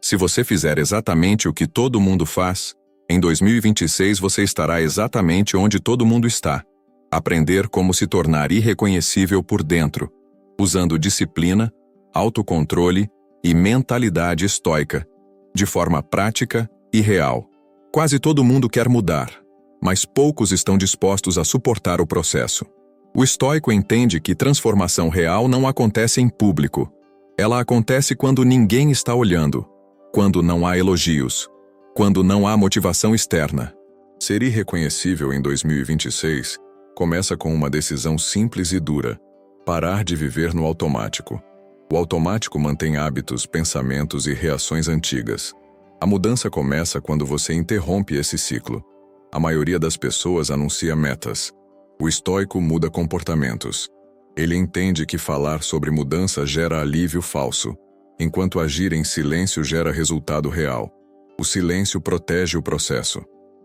Se você fizer exatamente o que todo mundo faz, em 2026 você estará exatamente onde todo mundo está. Aprender como se tornar irreconhecível por dentro, usando disciplina, autocontrole e mentalidade estoica, de forma prática e real. Quase todo mundo quer mudar, mas poucos estão dispostos a suportar o processo. O estoico entende que transformação real não acontece em público. Ela acontece quando ninguém está olhando, quando não há elogios, quando não há motivação externa. Ser irreconhecível em 2026 começa com uma decisão simples e dura: parar de viver no automático. O automático mantém hábitos, pensamentos e reações antigas. A mudança começa quando você interrompe esse ciclo. A maioria das pessoas anuncia metas. O estoico muda comportamentos. Ele entende que falar sobre mudança gera alívio falso, enquanto agir em silêncio gera resultado real. O silêncio protege o processo.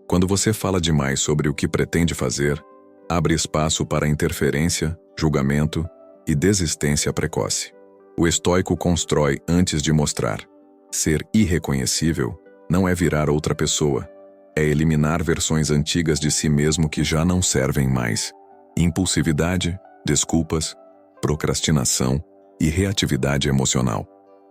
Quando você fala demais sobre o que pretende fazer, abre espaço para interferência, julgamento e desistência precoce. O estoico constrói antes de mostrar. Ser irreconhecível não é virar outra pessoa, é eliminar versões antigas de si mesmo que já não servem mais. Impulsividade, desculpas, procrastinação e reatividade emocional.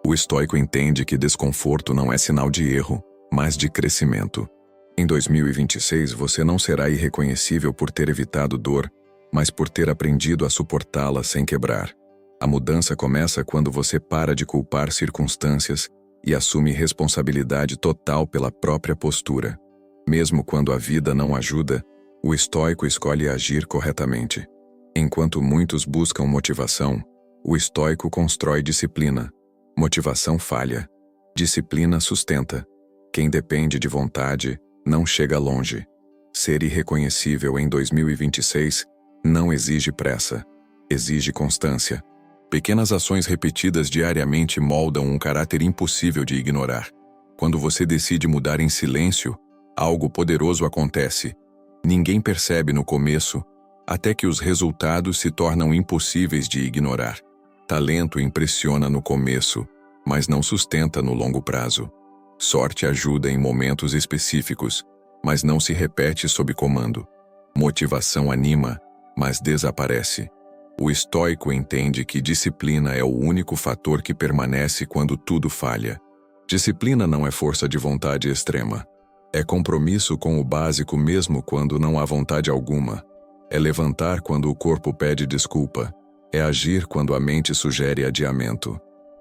O estoico entende que desconforto não é sinal de erro, mas de crescimento. Em 2026 você não será irreconhecível por ter evitado dor, mas por ter aprendido a suportá-la sem quebrar. A mudança começa quando você para de culpar circunstâncias e assume responsabilidade total pela própria postura. Mesmo quando a vida não ajuda, o estoico escolhe agir corretamente. Enquanto muitos buscam motivação, o estoico constrói disciplina. Motivação falha. Disciplina sustenta. Quem depende de vontade não chega longe. Ser irreconhecível em 2026 não exige pressa, exige constância. Pequenas ações repetidas diariamente moldam um caráter impossível de ignorar. Quando você decide mudar em silêncio, algo poderoso acontece. Ninguém percebe no começo, até que os resultados se tornam impossíveis de ignorar. Talento impressiona no começo, mas não sustenta no longo prazo. Sorte ajuda em momentos específicos, mas não se repete sob comando. Motivação anima, mas desaparece. O estoico entende que disciplina é o único fator que permanece quando tudo falha. Disciplina não é força de vontade extrema. É compromisso com o básico mesmo quando não há vontade alguma. É levantar quando o corpo pede desculpa. É agir quando a mente sugere adiamento.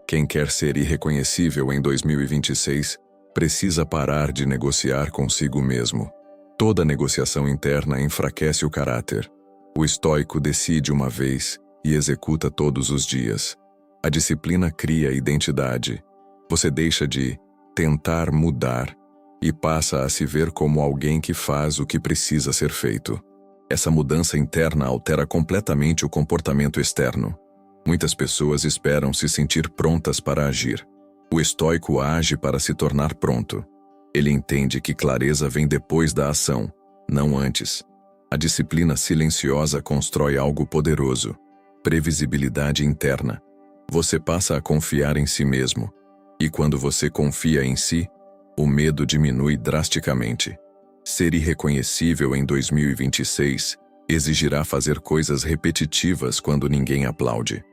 Quem quer ser irreconhecível em 2026 precisa parar de negociar consigo mesmo. Toda negociação interna enfraquece o caráter. O estoico decide uma vez e executa todos os dias. A disciplina cria identidade. Você deixa de tentar mudar e passa a se ver como alguém que faz o que precisa ser feito. Essa mudança interna altera completamente o comportamento externo. Muitas pessoas esperam se sentir prontas para agir. O estoico age para se tornar pronto. Ele entende que clareza vem depois da ação, não antes. A disciplina silenciosa constrói algo poderoso. Previsibilidade interna. Você passa a confiar em si mesmo. E quando você confia em si, o medo diminui drasticamente. Ser irreconhecível em 2026 exigirá fazer coisas repetitivas quando ninguém aplaude.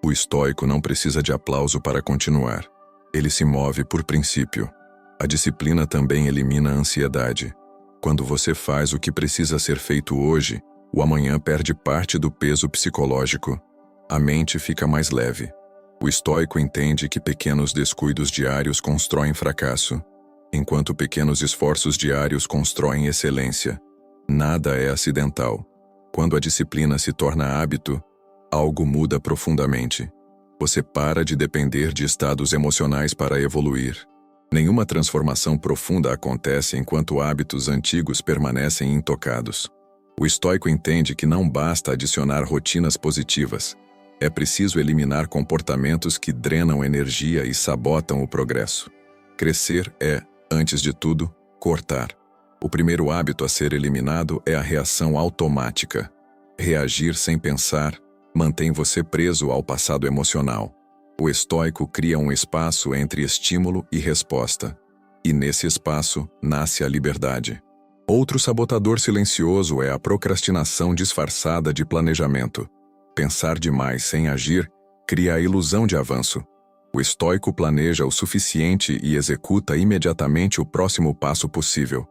O estoico não precisa de aplauso para continuar. Ele se move por princípio. A disciplina também elimina a ansiedade. Quando você faz o que precisa ser feito hoje, o amanhã perde parte do peso psicológico. A mente fica mais leve. O estoico entende que pequenos descuidos diários constroem fracasso, enquanto pequenos esforços diários constroem excelência. Nada é acidental. Quando a disciplina se torna hábito, algo muda profundamente. Você para de depender de estados emocionais para evoluir. Nenhuma transformação profunda acontece enquanto hábitos antigos permanecem intocados. O estoico entende que não basta adicionar rotinas positivas. É preciso eliminar comportamentos que drenam energia e sabotam o progresso. Crescer é, antes de tudo, cortar. O primeiro hábito a ser eliminado é a reação automática. Reagir sem pensar mantém você preso ao passado emocional. O estoico cria um espaço entre estímulo e resposta. E nesse espaço nasce a liberdade. Outro sabotador silencioso é a procrastinação disfarçada de planejamento. Pensar demais sem agir cria a ilusão de avanço. O estoico planeja o suficiente e executa imediatamente o próximo passo possível.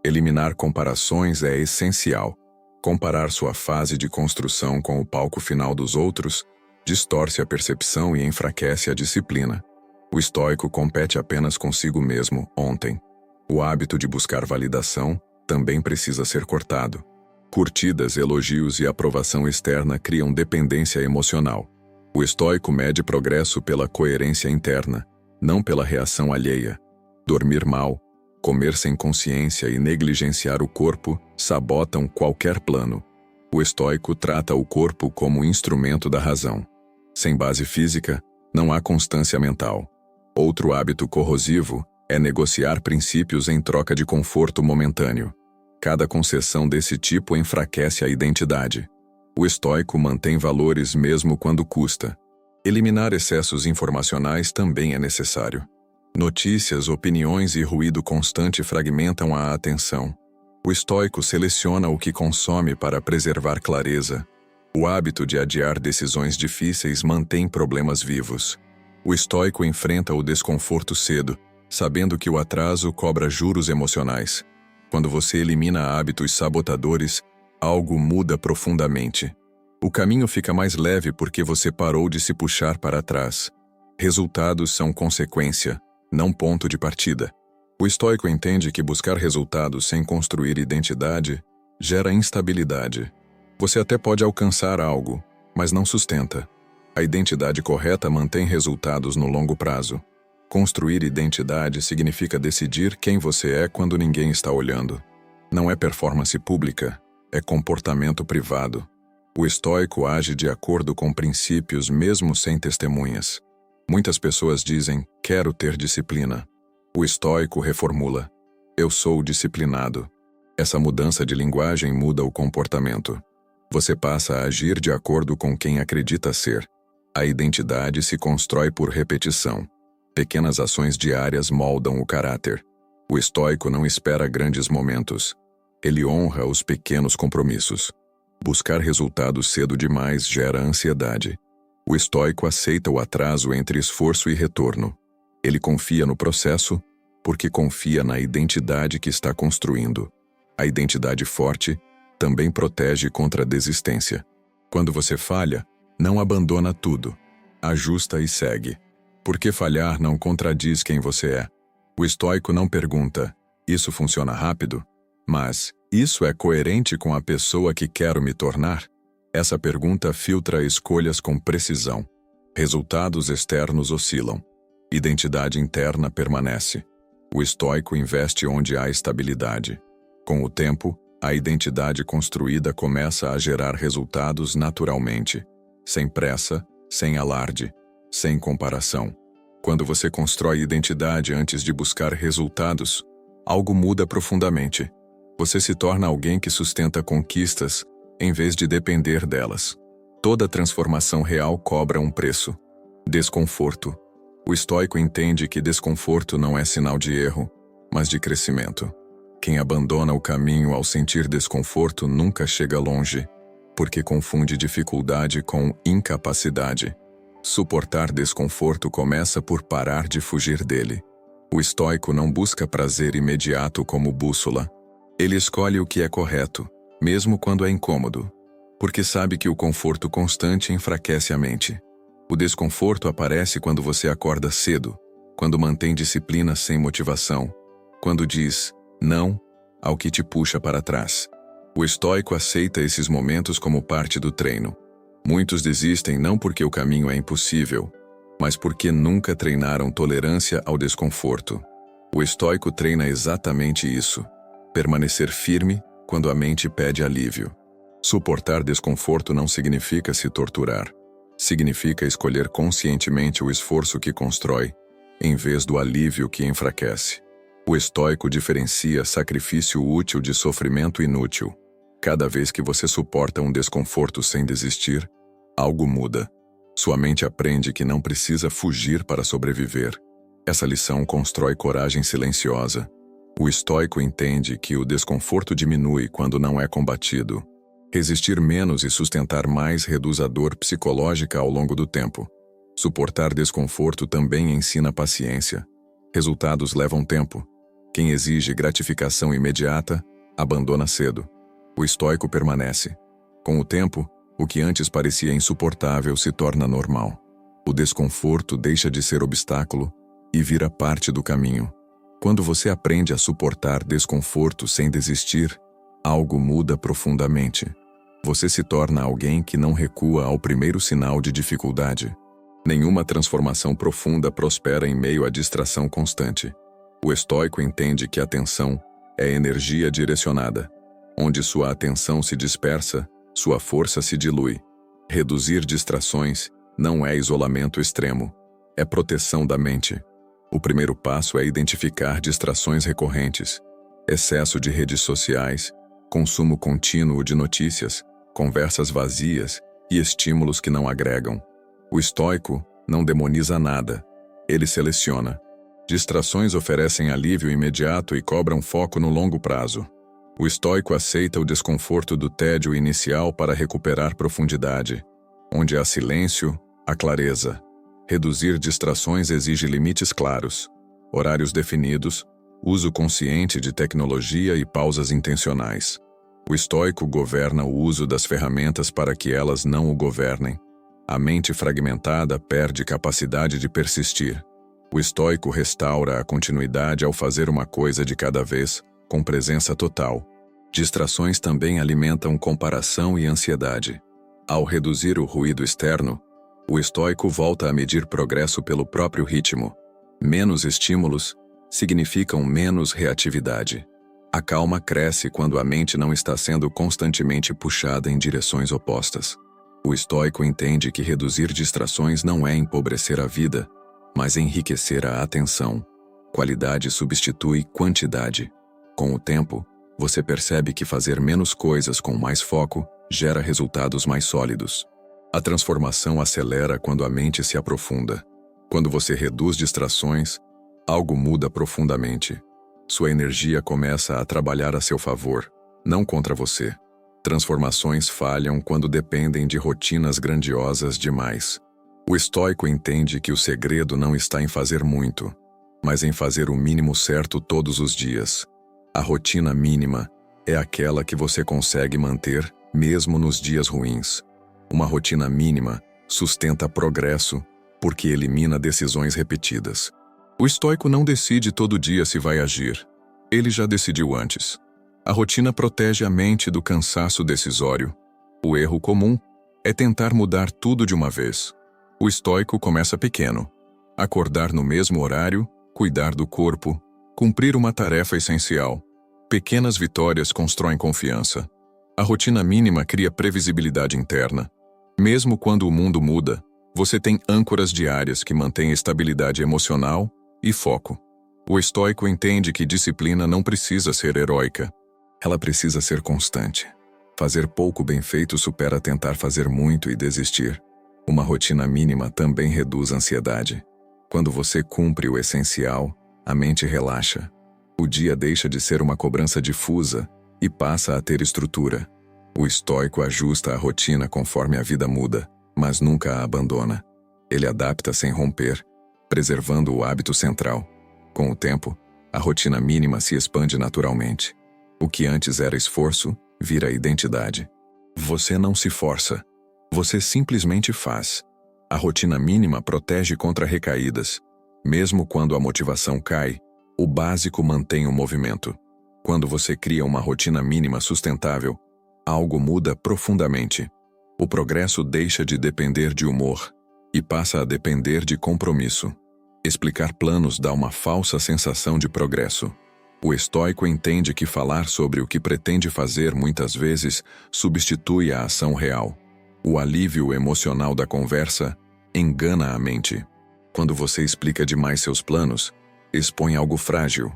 Eliminar comparações é essencial. Comparar sua fase de construção com o palco final dos outros distorce a percepção e enfraquece a disciplina. O estoico compete apenas consigo mesmo, ontem. O hábito de buscar validação também precisa ser cortado. Curtidas, elogios e aprovação externa criam dependência emocional. O estoico mede progresso pela coerência interna, não pela reação alheia. Dormir mal, comer sem consciência e negligenciar o corpo sabotam qualquer plano. O estoico trata o corpo como instrumento da razão. Sem base física, não há constância mental. Outro hábito corrosivo é negociar princípios em troca de conforto momentâneo. Cada concessão desse tipo enfraquece a identidade. O estoico mantém valores mesmo quando custa. Eliminar excessos informacionais também é necessário. Notícias, opiniões e ruído constante fragmentam a atenção. O estoico seleciona o que consome para preservar clareza. O hábito de adiar decisões difíceis mantém problemas vivos. O estoico enfrenta o desconforto cedo, sabendo que o atraso cobra juros emocionais. Quando você elimina hábitos sabotadores, algo muda profundamente. O caminho fica mais leve porque você parou de se puxar para trás. Resultados são consequência, não ponto de partida. O estoico entende que buscar resultados sem construir identidade gera instabilidade. Você até pode alcançar algo, mas não sustenta. A identidade correta mantém resultados no longo prazo. Construir identidade significa decidir quem você é quando ninguém está olhando. Não é performance pública, é comportamento privado. O estoico age de acordo com princípios mesmo sem testemunhas. Muitas pessoas dizem, quero ter disciplina. O estoico reformula, eu sou disciplinado. Essa mudança de linguagem muda o comportamento. Você passa a agir de acordo com quem acredita ser. A identidade se constrói por repetição. Pequenas ações diárias moldam o caráter. O estoico não espera grandes momentos. Ele honra os pequenos compromissos. Buscar resultados cedo demais gera ansiedade. O estoico aceita o atraso entre esforço e retorno. Ele confia no processo porque confia na identidade que está construindo. A identidade forte também protege contra a desistência. Quando você falha, não abandona tudo. Ajusta e segue. Porque falhar não contradiz quem você é. O estoico não pergunta, isso funciona rápido? Mas, isso é coerente com a pessoa que quero me tornar? Essa pergunta filtra escolhas com precisão. Resultados externos oscilam. Identidade interna permanece. O estoico investe onde há estabilidade. Com o tempo, a identidade construída começa a gerar resultados naturalmente, sem pressa, sem alarde, sem comparação. Quando você constrói identidade antes de buscar resultados, algo muda profundamente. Você se torna alguém que sustenta conquistas, em vez de depender delas. Toda transformação real cobra um preço. Desconforto. O estoico entende que desconforto não é sinal de erro, mas de crescimento. Quem abandona o caminho ao sentir desconforto nunca chega longe, porque confunde dificuldade com incapacidade. Suportar desconforto começa por parar de fugir dele. O estoico não busca prazer imediato como bússola. Ele escolhe o que é correto, mesmo quando é incômodo, porque sabe que o conforto constante enfraquece a mente. O desconforto aparece quando você acorda cedo, quando mantém disciplina sem motivação, quando diz não ao que te puxa para trás. O estoico aceita esses momentos como parte do treino. Muitos desistem não porque o caminho é impossível, mas porque nunca treinaram tolerância ao desconforto. O estoico treina exatamente isso: permanecer firme quando a mente pede alívio. Suportar desconforto não significa se torturar. Significa escolher conscientemente o esforço que constrói, em vez do alívio que enfraquece. O estoico diferencia sacrifício útil de sofrimento inútil. Cada vez que você suporta um desconforto sem desistir, algo muda. Sua mente aprende que não precisa fugir para sobreviver. Essa lição constrói coragem silenciosa. O estoico entende que o desconforto diminui quando não é combatido. Resistir menos e sustentar mais reduz a dor psicológica ao longo do tempo. Suportar desconforto também ensina paciência. Resultados levam tempo. Quem exige gratificação imediata, abandona cedo. O estoico permanece. Com o tempo, o que antes parecia insuportável se torna normal. O desconforto deixa de ser obstáculo e vira parte do caminho. Quando você aprende a suportar desconforto sem desistir, algo muda profundamente. Você se torna alguém que não recua ao primeiro sinal de dificuldade. Nenhuma transformação profunda prospera em meio à distração constante. O estoico entende que a atenção é energia direcionada. Onde sua atenção se dispersa, sua força se dilui. Reduzir distrações não é isolamento extremo, é proteção da mente. O primeiro passo é identificar distrações recorrentes, excesso de redes sociais, consumo contínuo de notícias, conversas vazias e estímulos que não agregam. O estoico não demoniza nada, ele seleciona. Distrações oferecem alívio imediato e cobram foco no longo prazo. O estoico aceita o desconforto do tédio inicial para recuperar profundidade. Onde há silêncio, há clareza. Reduzir distrações exige limites claros, horários definidos, uso consciente de tecnologia e pausas intencionais. O estoico governa o uso das ferramentas para que elas não o governem. A mente fragmentada perde capacidade de persistir. O estoico restaura a continuidade ao fazer uma coisa de cada vez, com presença total. Distrações também alimentam comparação e ansiedade. Ao reduzir o ruído externo, o estoico volta a medir progresso pelo próprio ritmo. Menos estímulos significam menos reatividade. A calma cresce quando a mente não está sendo constantemente puxada em direções opostas. O estoico entende que reduzir distrações não é empobrecer a vida, mas enriquecer a atenção. Qualidade substitui quantidade. Com o tempo, você percebe que fazer menos coisas com mais foco gera resultados mais sólidos. A transformação acelera quando a mente se aprofunda. Quando você reduz distrações, algo muda profundamente. Sua energia começa a trabalhar a seu favor, não contra você. Transformações falham quando dependem de rotinas grandiosas demais. O estoico entende que o segredo não está em fazer muito, mas em fazer o mínimo certo todos os dias. A rotina mínima é aquela que você consegue manter mesmo nos dias ruins. Uma rotina mínima sustenta progresso porque elimina decisões repetidas. O estoico não decide todo dia se vai agir. Ele já decidiu antes. A rotina protege a mente do cansaço decisório. O erro comum é tentar mudar tudo de uma vez. O estoico começa pequeno. Acordar no mesmo horário, cuidar do corpo, cumprir uma tarefa essencial. Pequenas vitórias constroem confiança. A rotina mínima cria previsibilidade interna. Mesmo quando o mundo muda, você tem âncoras diárias que mantêm estabilidade emocional e foco. O estoico entende que disciplina não precisa ser heróica. Ela precisa ser constante. Fazer pouco bem feito supera tentar fazer muito e desistir. Uma rotina mínima também reduz a ansiedade. Quando você cumpre o essencial, a mente relaxa. O dia deixa de ser uma cobrança difusa e passa a ter estrutura. O estoico ajusta a rotina conforme a vida muda, mas nunca a abandona. Ele adapta sem romper, preservando o hábito central. Com o tempo, a rotina mínima se expande naturalmente. O que antes era esforço, vira identidade. Você não se força. Você simplesmente faz. A rotina mínima protege contra recaídas. Mesmo quando a motivação cai, o básico mantém o movimento. Quando você cria uma rotina mínima sustentável, algo muda profundamente. O progresso deixa de depender de humor e passa a depender de compromisso. Explicar planos dá uma falsa sensação de progresso. O estoico entende que falar sobre o que pretende fazer muitas vezes substitui a ação real. O alívio emocional da conversa engana a mente. Quando você explica demais seus planos, expõe algo frágil.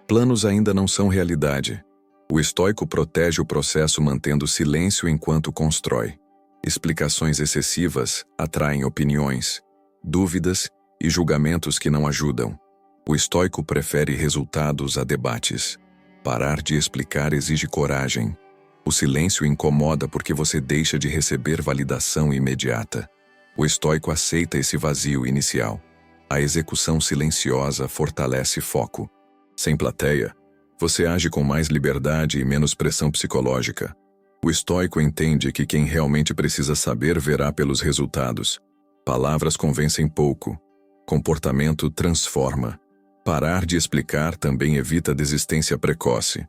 Planos ainda não são realidade. O estoico protege o processo mantendo silêncio enquanto constrói. Explicações excessivas atraem opiniões, dúvidas e julgamentos que não ajudam. O estoico prefere resultados a debates. Parar de explicar exige coragem. O silêncio incomoda porque você deixa de receber validação imediata. O estoico aceita esse vazio inicial. A execução silenciosa fortalece foco. Sem plateia, você age com mais liberdade e menos pressão psicológica. O estoico entende que quem realmente precisa saber verá pelos resultados. Palavras convencem pouco. Comportamento transforma. Parar de explicar também evita desistência precoce.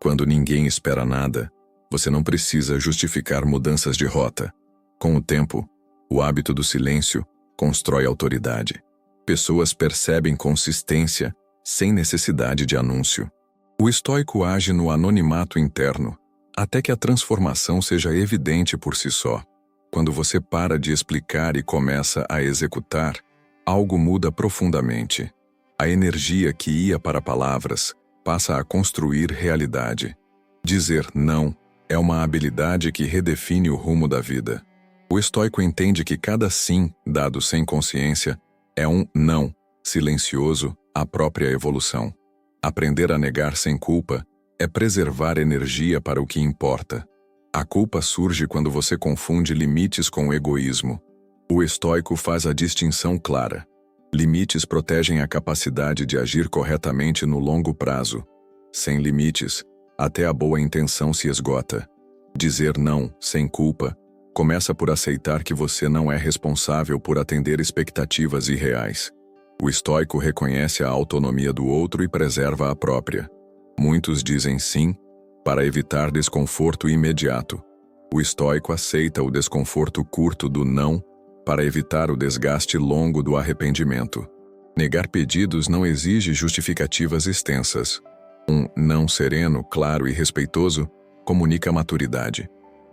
Quando ninguém espera nada, você não precisa justificar mudanças de rota. Com o tempo, o hábito do silêncio constrói autoridade. Pessoas percebem consistência sem necessidade de anúncio. O estoico age no anonimato interno, até que a transformação seja evidente por si só. Quando você para de explicar e começa a executar, algo muda profundamente. A energia que ia para palavras passa a construir realidade. Dizer não é uma habilidade que redefine o rumo da vida. O estoico entende que cada sim, dado sem consciência, é um não silencioso à própria evolução. Aprender a negar sem culpa é preservar energia para o que importa. A culpa surge quando você confunde limites com egoísmo. O estoico faz a distinção clara. Limites protegem a capacidade de agir corretamente no longo prazo. Sem limites, até a boa intenção se esgota. Dizer não, sem culpa, começa por aceitar que você não é responsável por atender expectativas irreais. O estoico reconhece a autonomia do outro e preserva a própria. Muitos dizem sim para evitar desconforto imediato. O estoico aceita o desconforto curto do não para evitar o desgaste longo do arrependimento. Negar pedidos não exige justificativas extensas. Um não sereno, claro e respeitoso comunica maturidade.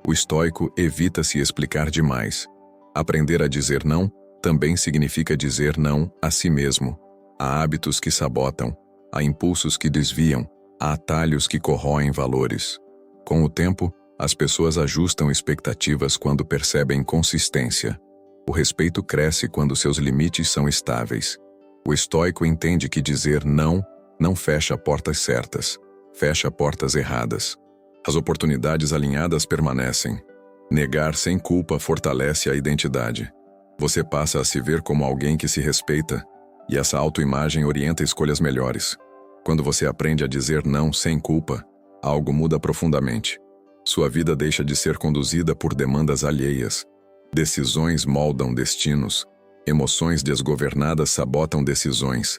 O estoico evita se explicar demais. Aprender a dizer não também significa dizer não a si mesmo. Há hábitos que sabotam, há impulsos que desviam, há atalhos que corroem valores. Com o tempo, as pessoas ajustam expectativas quando percebem consistência. O respeito cresce quando seus limites são estáveis. O estoico entende que dizer não fecha portas certas, fecha portas erradas. As oportunidades alinhadas permanecem. Negar sem culpa fortalece a identidade. Você passa a se ver como alguém que se respeita, e essa autoimagem orienta escolhas melhores. Quando você aprende a dizer não sem culpa, algo muda profundamente. Sua vida deixa de ser conduzida por demandas alheias. Decisões moldam destinos. Emoções desgovernadas sabotam decisões.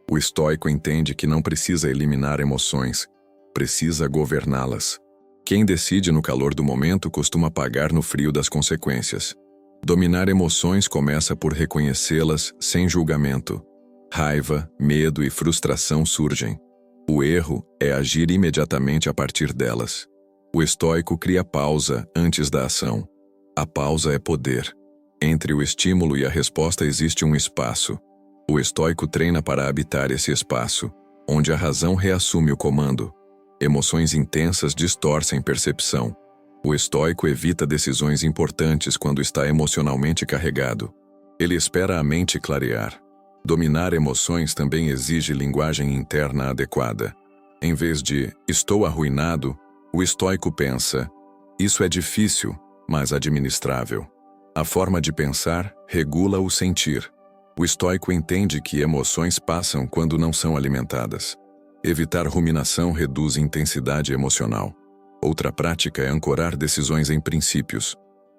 O estoico entende que não precisa eliminar emoções, precisa governá-las. Quem decide no calor do momento costuma pagar no frio das consequências. Dominar emoções começa por reconhecê-las sem julgamento. Raiva, medo e frustração surgem. O erro é agir imediatamente a partir delas. O estoico cria pausa antes da ação. A pausa é poder. Entre o estímulo e a resposta existe um espaço. O estoico treina para habitar esse espaço, onde a razão reassume o comando. Emoções intensas distorcem percepção. O estoico evita decisões importantes quando está emocionalmente carregado. Ele espera a mente clarear. Dominar emoções também exige linguagem interna adequada. Em vez de "estou arruinado", o estoico pensa "isso é difícil, mas administrável". A forma de pensar regula o sentir. O estoico entende que emoções passam quando não são alimentadas. Evitar ruminação reduz intensidade emocional. Outra prática é ancorar decisões em princípios,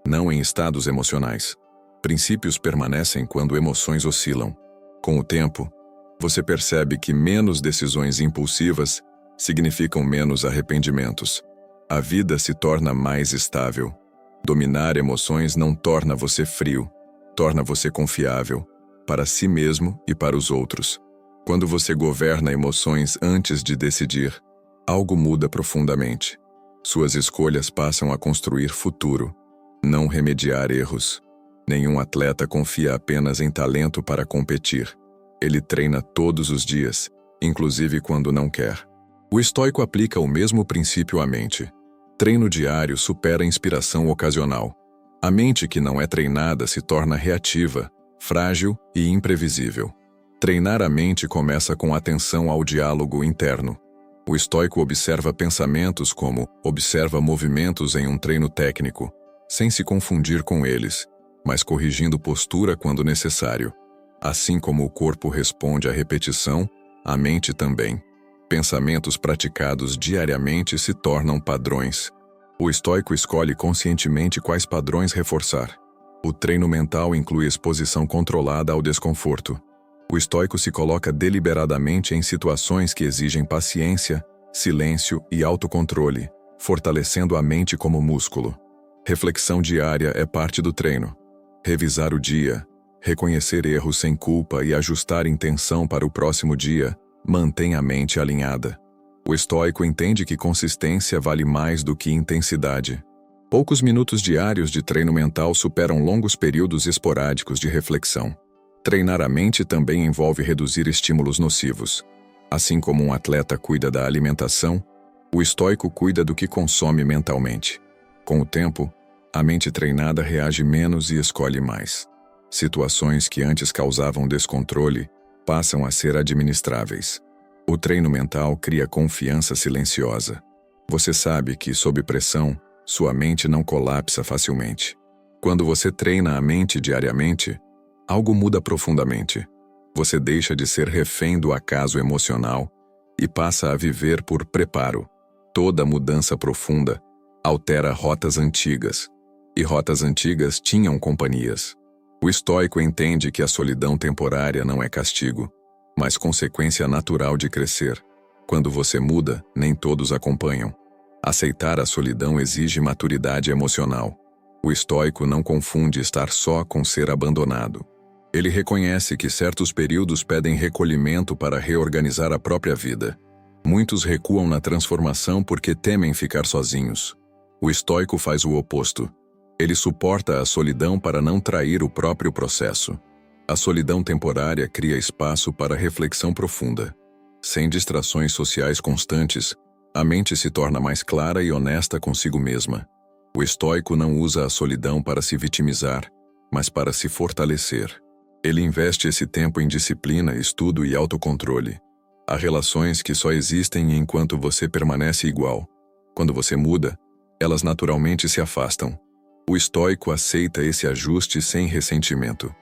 não em estados emocionais. Princípios permanecem quando emoções oscilam. Com o tempo, você percebe que menos decisões impulsivas significam menos arrependimentos. A vida se torna mais estável. Dominar emoções não torna você frio, torna você confiável, para si mesmo e para os outros. Quando você governa emoções antes de decidir, algo muda profundamente. Suas escolhas passam a construir futuro, não remediar erros. Nenhum atleta confia apenas em talento para competir. Ele treina todos os dias, inclusive quando não quer. O estoico aplica o mesmo princípio à mente. Treino diário supera inspiração ocasional. A mente que não é treinada se torna reativa, frágil e imprevisível. Treinar a mente começa com atenção ao diálogo interno. O estoico observa pensamentos como observa movimentos em um treino técnico, sem se confundir com eles, mas corrigindo postura quando necessário. Assim como o corpo responde à repetição, a mente também. Pensamentos praticados diariamente se tornam padrões. O estoico escolhe conscientemente quais padrões reforçar. O treino mental inclui exposição controlada ao desconforto. O estoico se coloca deliberadamente em situações que exigem paciência, silêncio e autocontrole, fortalecendo a mente como músculo. Reflexão diária é parte do treino. Revisar o dia, reconhecer erros sem culpa e ajustar intenção para o próximo dia mantém a mente alinhada. O estoico entende que consistência vale mais do que intensidade. Poucos minutos diários de treino mental superam longos períodos esporádicos de reflexão. Treinar a mente também envolve reduzir estímulos nocivos. Assim como um atleta cuida da alimentação, o estoico cuida do que consome mentalmente. Com o tempo, a mente treinada reage menos e escolhe mais. Situações que antes causavam descontrole passam a ser administráveis. O treino mental cria confiança silenciosa. Você sabe que, sob pressão, sua mente não colapsa facilmente. Quando você treina a mente diariamente, algo muda profundamente. Você deixa de ser refém do acaso emocional e passa a viver por preparo. Toda mudança profunda altera rotas antigas, e rotas antigas tinham companhias. O estoico entende que a solidão temporária não é castigo, mas consequência natural de crescer. Quando você muda, nem todos acompanham. Aceitar a solidão exige maturidade emocional. O estoico não confunde estar só com ser abandonado. Ele reconhece que certos períodos pedem recolhimento para reorganizar a própria vida. Muitos recuam na transformação porque temem ficar sozinhos. O estoico faz o oposto. Ele suporta a solidão para não trair o próprio processo. A solidão temporária cria espaço para reflexão profunda. Sem distrações sociais constantes, a mente se torna mais clara e honesta consigo mesma. O estoico não usa a solidão para se vitimizar, mas para se fortalecer. Ele investe esse tempo em disciplina, estudo e autocontrole. Há relações que só existem enquanto você permanece igual. Quando você muda, elas naturalmente se afastam. O estoico aceita esse ajuste sem ressentimento.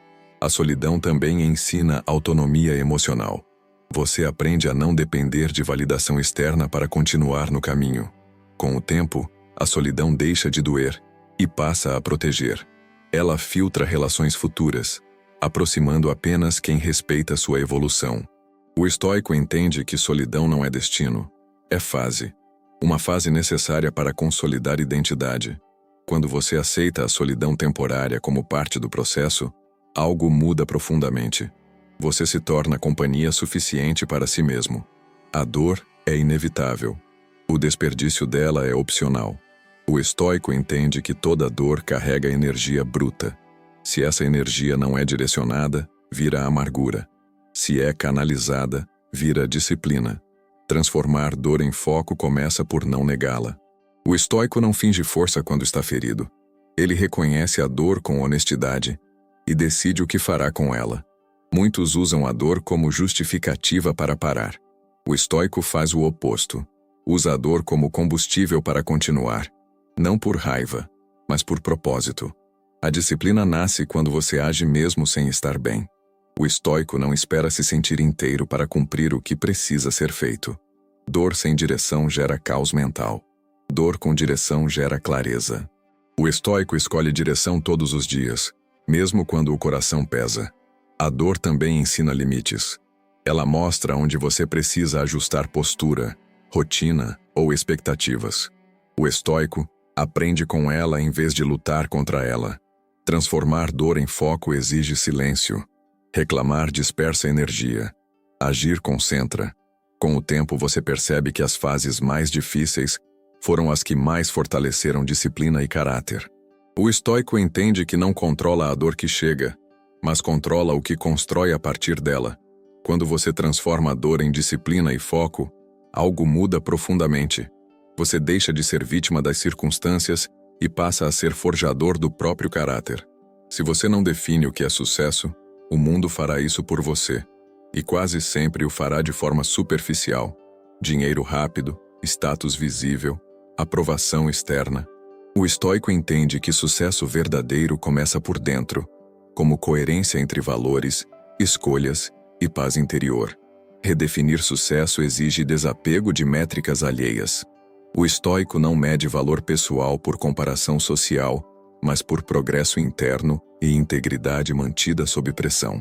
A solidão também ensina autonomia emocional. Você aprende a não depender de validação externa para continuar no caminho. Com o tempo, a solidão deixa de doer e passa a proteger. Ela filtra relações futuras, aproximando apenas quem respeita sua evolução. O estoico entende que solidão não é destino, é fase. Uma fase necessária para consolidar identidade. Quando você aceita a solidão temporária como parte do processo, algo muda profundamente. Você se torna companhia suficiente para si mesmo. A dor é inevitável. O desperdício dela é opcional. O estoico entende que toda dor carrega energia bruta. Se essa energia não é direcionada, vira amargura. Se é canalizada, vira disciplina. Transformar dor em foco começa por não negá-la. O estoico não finge força quando está ferido. Ele reconhece a dor com honestidade e decide o que fará com ela. Muitos usam a dor como justificativa para parar. O estoico faz o oposto. Usa a dor como combustível para continuar. Não por raiva, mas por propósito. A disciplina nasce quando você age mesmo sem estar bem. O estoico não espera se sentir inteiro para cumprir o que precisa ser feito. Dor sem direção gera caos mental. Dor com direção gera clareza. O estoico escolhe direção todos os dias, mesmo quando o coração pesa. A dor também ensina limites. Ela mostra onde você precisa ajustar postura, rotina ou expectativas. O estoico aprende com ela em vez de lutar contra ela. Transformar dor em foco exige silêncio. Reclamar dispersa energia. Agir concentra. Com o tempo você percebe que as fases mais difíceis foram as que mais fortaleceram disciplina e caráter. O estoico entende que não controla a dor que chega, mas controla o que constrói a partir dela. Quando você transforma a dor em disciplina e foco, algo muda profundamente. Você deixa de ser vítima das circunstâncias e passa a ser forjador do próprio caráter. Se você não define o que é sucesso, o mundo fará isso por você, e quase sempre o fará de forma superficial. Dinheiro rápido, status visível, aprovação externa. O estoico entende que sucesso verdadeiro começa por dentro, como coerência entre valores, escolhas e paz interior. Redefinir sucesso exige desapego de métricas alheias. O estoico não mede valor pessoal por comparação social, mas por progresso interno e integridade mantida sob pressão.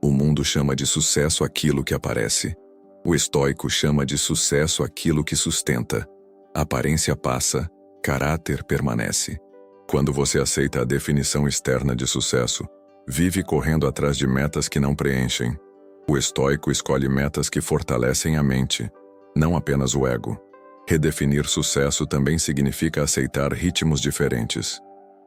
O mundo chama de sucesso aquilo que aparece. O estoico chama de sucesso aquilo que sustenta. A aparência passa, caráter permanece. Quando você aceita a definição externa de sucesso, vive correndo atrás de metas que não preenchem. O estoico escolhe metas que fortalecem a mente, não apenas o ego. Redefinir sucesso também significa aceitar ritmos diferentes.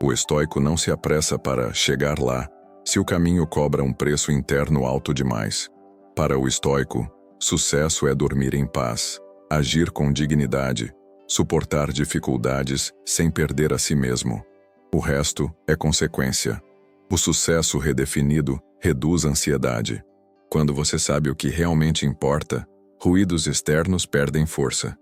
O estoico não se apressa para chegar lá, se o caminho cobra um preço interno alto demais. Para o estoico, sucesso é dormir em paz, agir com dignidade, suportar dificuldades sem perder a si mesmo. O resto é consequência. O sucesso redefinido reduz a ansiedade. Quando você sabe o que realmente importa, ruídos externos perdem força.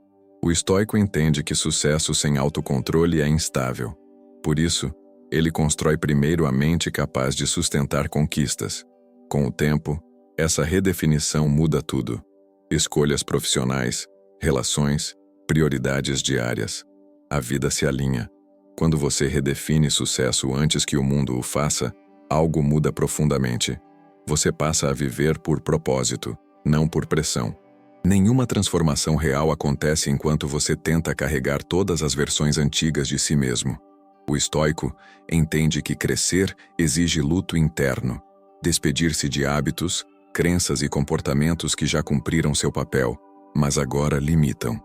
O estoico entende que sucesso sem autocontrole é instável. Por isso, ele constrói primeiro a mente capaz de sustentar conquistas. Com o tempo, essa redefinição muda tudo. Escolhas profissionais, relações, prioridades diárias. A vida se alinha. Quando você redefine sucesso antes que o mundo o faça, algo muda profundamente. Você passa a viver por propósito, não por pressão. Nenhuma transformação real acontece enquanto você tenta carregar todas as versões antigas de si mesmo. O estoico entende que crescer exige luto interno, despedir-se de hábitos, crenças e comportamentos que já cumpriram seu papel, mas agora limitam.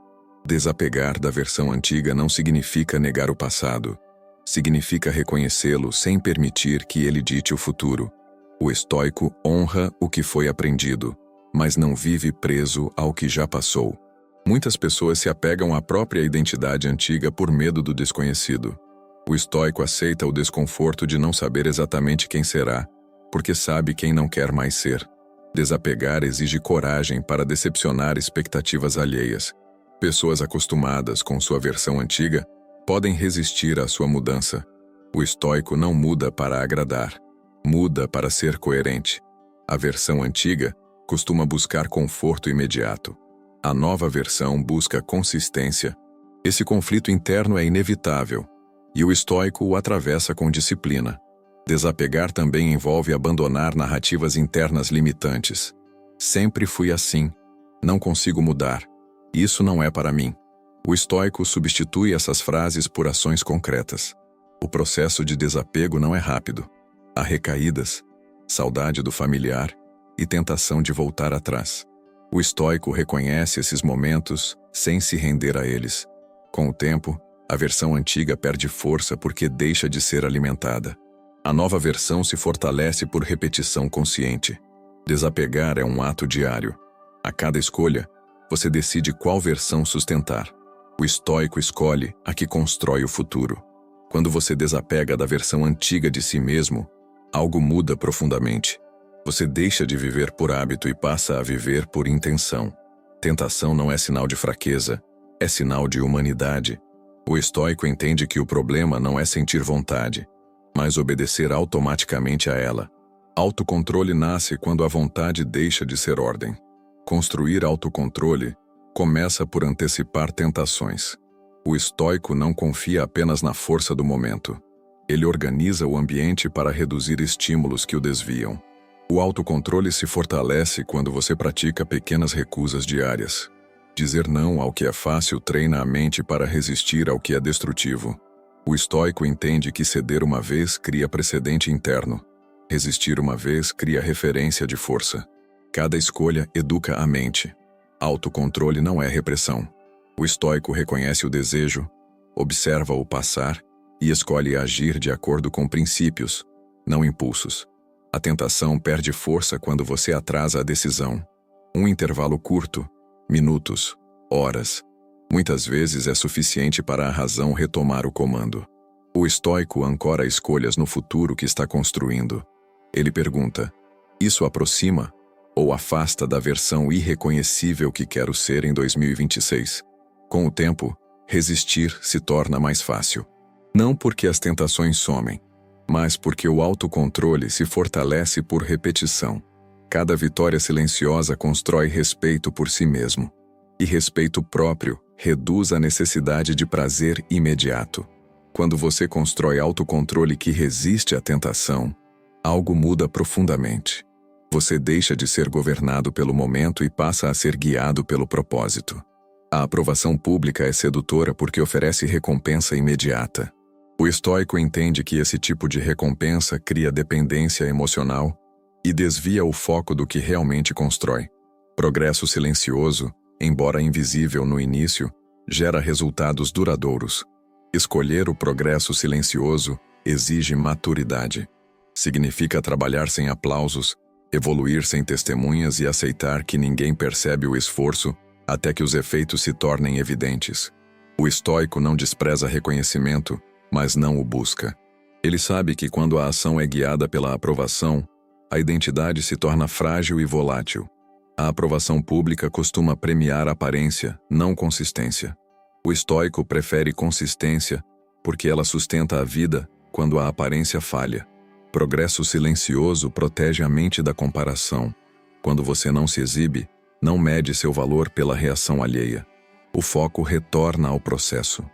Desapegar da versão antiga não significa negar o passado. Significa reconhecê-lo sem permitir que ele dite o futuro. O estoico honra o que foi aprendido, mas não vive preso ao que já passou. Muitas pessoas se apegam à própria identidade antiga por medo do desconhecido. O estoico aceita o desconforto de não saber exatamente quem será, porque sabe quem não quer mais ser. Desapegar exige coragem para decepcionar expectativas alheias. Pessoas acostumadas com sua versão antiga podem resistir à sua mudança. O estoico não muda para agradar, muda para ser coerente. A versão antiga costuma buscar conforto imediato. A nova versão busca consistência. Esse conflito interno é inevitável, e o estoico o atravessa com disciplina. Desapegar também envolve abandonar narrativas internas limitantes. Sempre fui assim. Não consigo mudar. Isso não é para mim. O estoico substitui essas frases por ações concretas. O processo de desapego não é rápido. Há recaídas, saudade do familiar e tentação de voltar atrás. O estoico reconhece esses momentos sem se render a eles. Com o tempo, a versão antiga perde força porque deixa de ser alimentada. A nova versão se fortalece por repetição consciente. Desapegar é um ato diário. A cada escolha, você decide qual versão sustentar. O estoico escolhe a que constrói o futuro. Quando você desapega da versão antiga de si mesmo, algo muda profundamente. Você deixa de viver por hábito e passa a viver por intenção. Tentação não é sinal de fraqueza, é sinal de humanidade. O estoico entende que o problema não é sentir vontade, mas obedecer automaticamente a ela. Autocontrole nasce quando a vontade deixa de ser ordem. Construir autocontrole começa por antecipar tentações. O estoico não confia apenas na força do momento. Ele organiza o ambiente para reduzir estímulos que o desviam. O autocontrole se fortalece quando você pratica pequenas recusas diárias. Dizer não ao que é fácil treina a mente para resistir ao que é destrutivo. O estoico entende que ceder uma vez cria precedente interno. Resistir uma vez cria referência de força. Cada escolha educa a mente. Autocontrole não é repressão. O estoico reconhece o desejo, observa-o passar e escolhe agir de acordo com princípios, não impulsos. A tentação perde força quando você atrasa a decisão. Um intervalo curto, minutos, horas, muitas vezes é suficiente para a razão retomar o comando. O estoico ancora escolhas no futuro que está construindo. Ele pergunta: isso aproxima ou afasta da versão irreconhecível que quero ser em 2026? Com o tempo, resistir se torna mais fácil. Não porque as tentações somem, mas porque o autocontrole se fortalece por repetição. Cada vitória silenciosa constrói respeito por si mesmo. E respeito próprio reduz a necessidade de prazer imediato. Quando você constrói autocontrole que resiste à tentação, algo muda profundamente. Você deixa de ser governado pelo momento e passa a ser guiado pelo propósito. A aprovação pública é sedutora porque oferece recompensa imediata. O estoico entende que esse tipo de recompensa cria dependência emocional e desvia o foco do que realmente constrói. Progresso silencioso, embora invisível no início, gera resultados duradouros. Escolher o progresso silencioso exige maturidade. Significa trabalhar sem aplausos, evoluir sem testemunhas e aceitar que ninguém percebe o esforço até que os efeitos se tornem evidentes. O estoico não despreza reconhecimento, mas não o busca. Ele sabe que quando a ação é guiada pela aprovação, a identidade se torna frágil e volátil. A aprovação pública costuma premiar aparência, não consistência. O estoico prefere consistência porque ela sustenta a vida quando a aparência falha. Progresso silencioso protege a mente da comparação. Quando você não se exibe, não mede seu valor pela reação alheia. O foco retorna ao processo.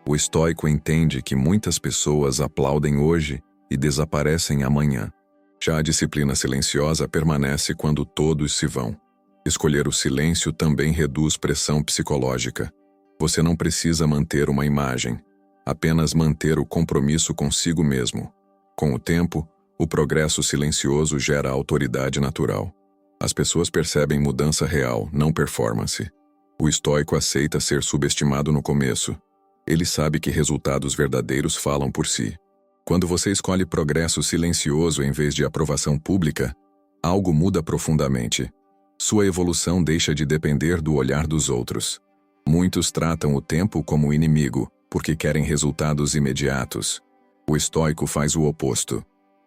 O estoico entende que muitas pessoas aplaudem hoje e desaparecem amanhã. Já a disciplina silenciosa permanece quando todos se vão. Escolher o silêncio também reduz pressão psicológica. Você não precisa manter uma imagem, apenas manter o compromisso consigo mesmo. Com o tempo, o progresso silencioso gera autoridade natural. As pessoas percebem mudança real, não performance. O estoico aceita ser subestimado no começo. Ele sabe que resultados verdadeiros falam por si. Quando você escolhe progresso silencioso em vez de aprovação pública, algo muda profundamente. Sua evolução deixa de depender do olhar dos outros. Muitos tratam o tempo como inimigo, porque querem resultados imediatos. O estoico faz o oposto.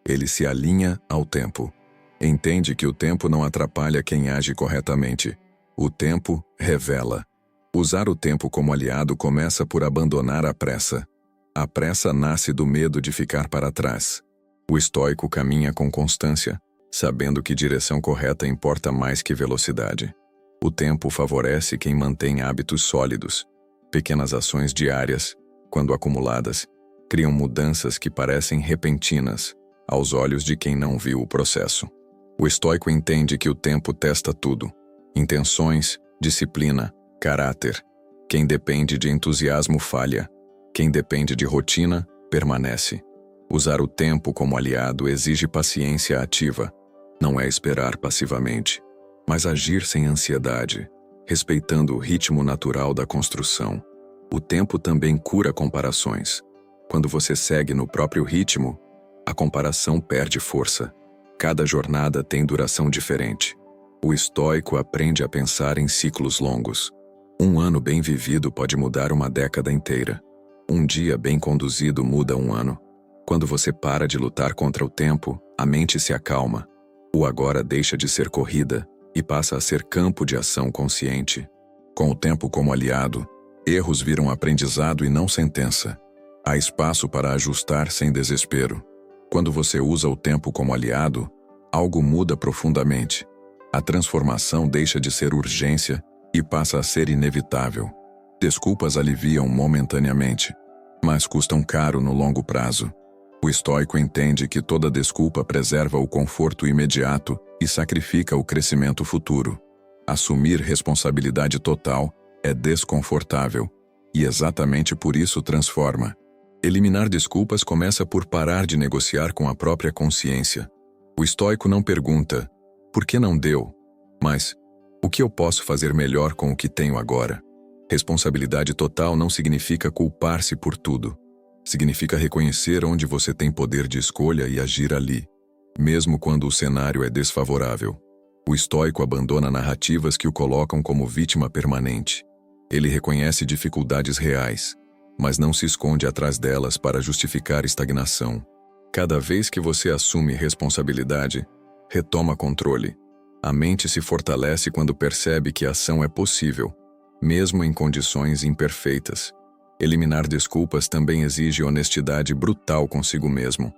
Ele se alinha ao tempo. Entende que o tempo não atrapalha quem age corretamente. O tempo revela. Usar o tempo como aliado começa por abandonar a pressa. A pressa nasce do medo de ficar para trás. O estoico caminha com constância, sabendo que direção correta importa mais que velocidade. O tempo favorece quem mantém hábitos sólidos. Pequenas ações diárias, quando acumuladas, criam mudanças que parecem repentinas aos olhos de quem não viu o processo. O estoico entende que o tempo testa tudo: intenções, disciplina, caráter. Quem depende de entusiasmo falha. Quem depende de rotina, permanece. Usar o tempo como aliado exige paciência ativa. Não é esperar passivamente, mas agir sem ansiedade, respeitando o ritmo natural da construção. O tempo também cura comparações. Quando você segue no próprio ritmo, a comparação perde força. Cada jornada tem duração diferente. O estoico aprende a pensar em ciclos longos. Um ano bem vivido pode mudar uma década inteira. Um dia bem conduzido muda um ano. Quando você para de lutar contra o tempo, a mente se acalma. O agora deixa de ser corrida e passa a ser campo de ação consciente. Com o tempo como aliado, erros viram aprendizado e não sentença. Há espaço para ajustar sem desespero. Quando você usa o tempo como aliado, algo muda profundamente. A transformação deixa de ser urgência e passa a ser inevitável. Desculpas aliviam momentaneamente, mas custam caro no longo prazo. O estoico entende que toda desculpa preserva o conforto imediato e sacrifica o crescimento futuro. Assumir responsabilidade total é desconfortável e exatamente por isso transforma. Eliminar desculpas começa por parar de negociar com a própria consciência. O estoico não pergunta, por que não deu? Mas, o que eu posso fazer melhor com o que tenho agora? Responsabilidade total não significa culpar-se por tudo. Significa reconhecer onde você tem poder de escolha e agir ali, mesmo quando o cenário é desfavorável. O estoico abandona narrativas que o colocam como vítima permanente. Ele reconhece dificuldades reais, mas não se esconde atrás delas para justificar estagnação. Cada vez que você assume responsabilidade, retoma controle. A mente se fortalece quando percebe que a ação é possível, mesmo em condições imperfeitas. Eliminar desculpas também exige honestidade brutal consigo mesmo.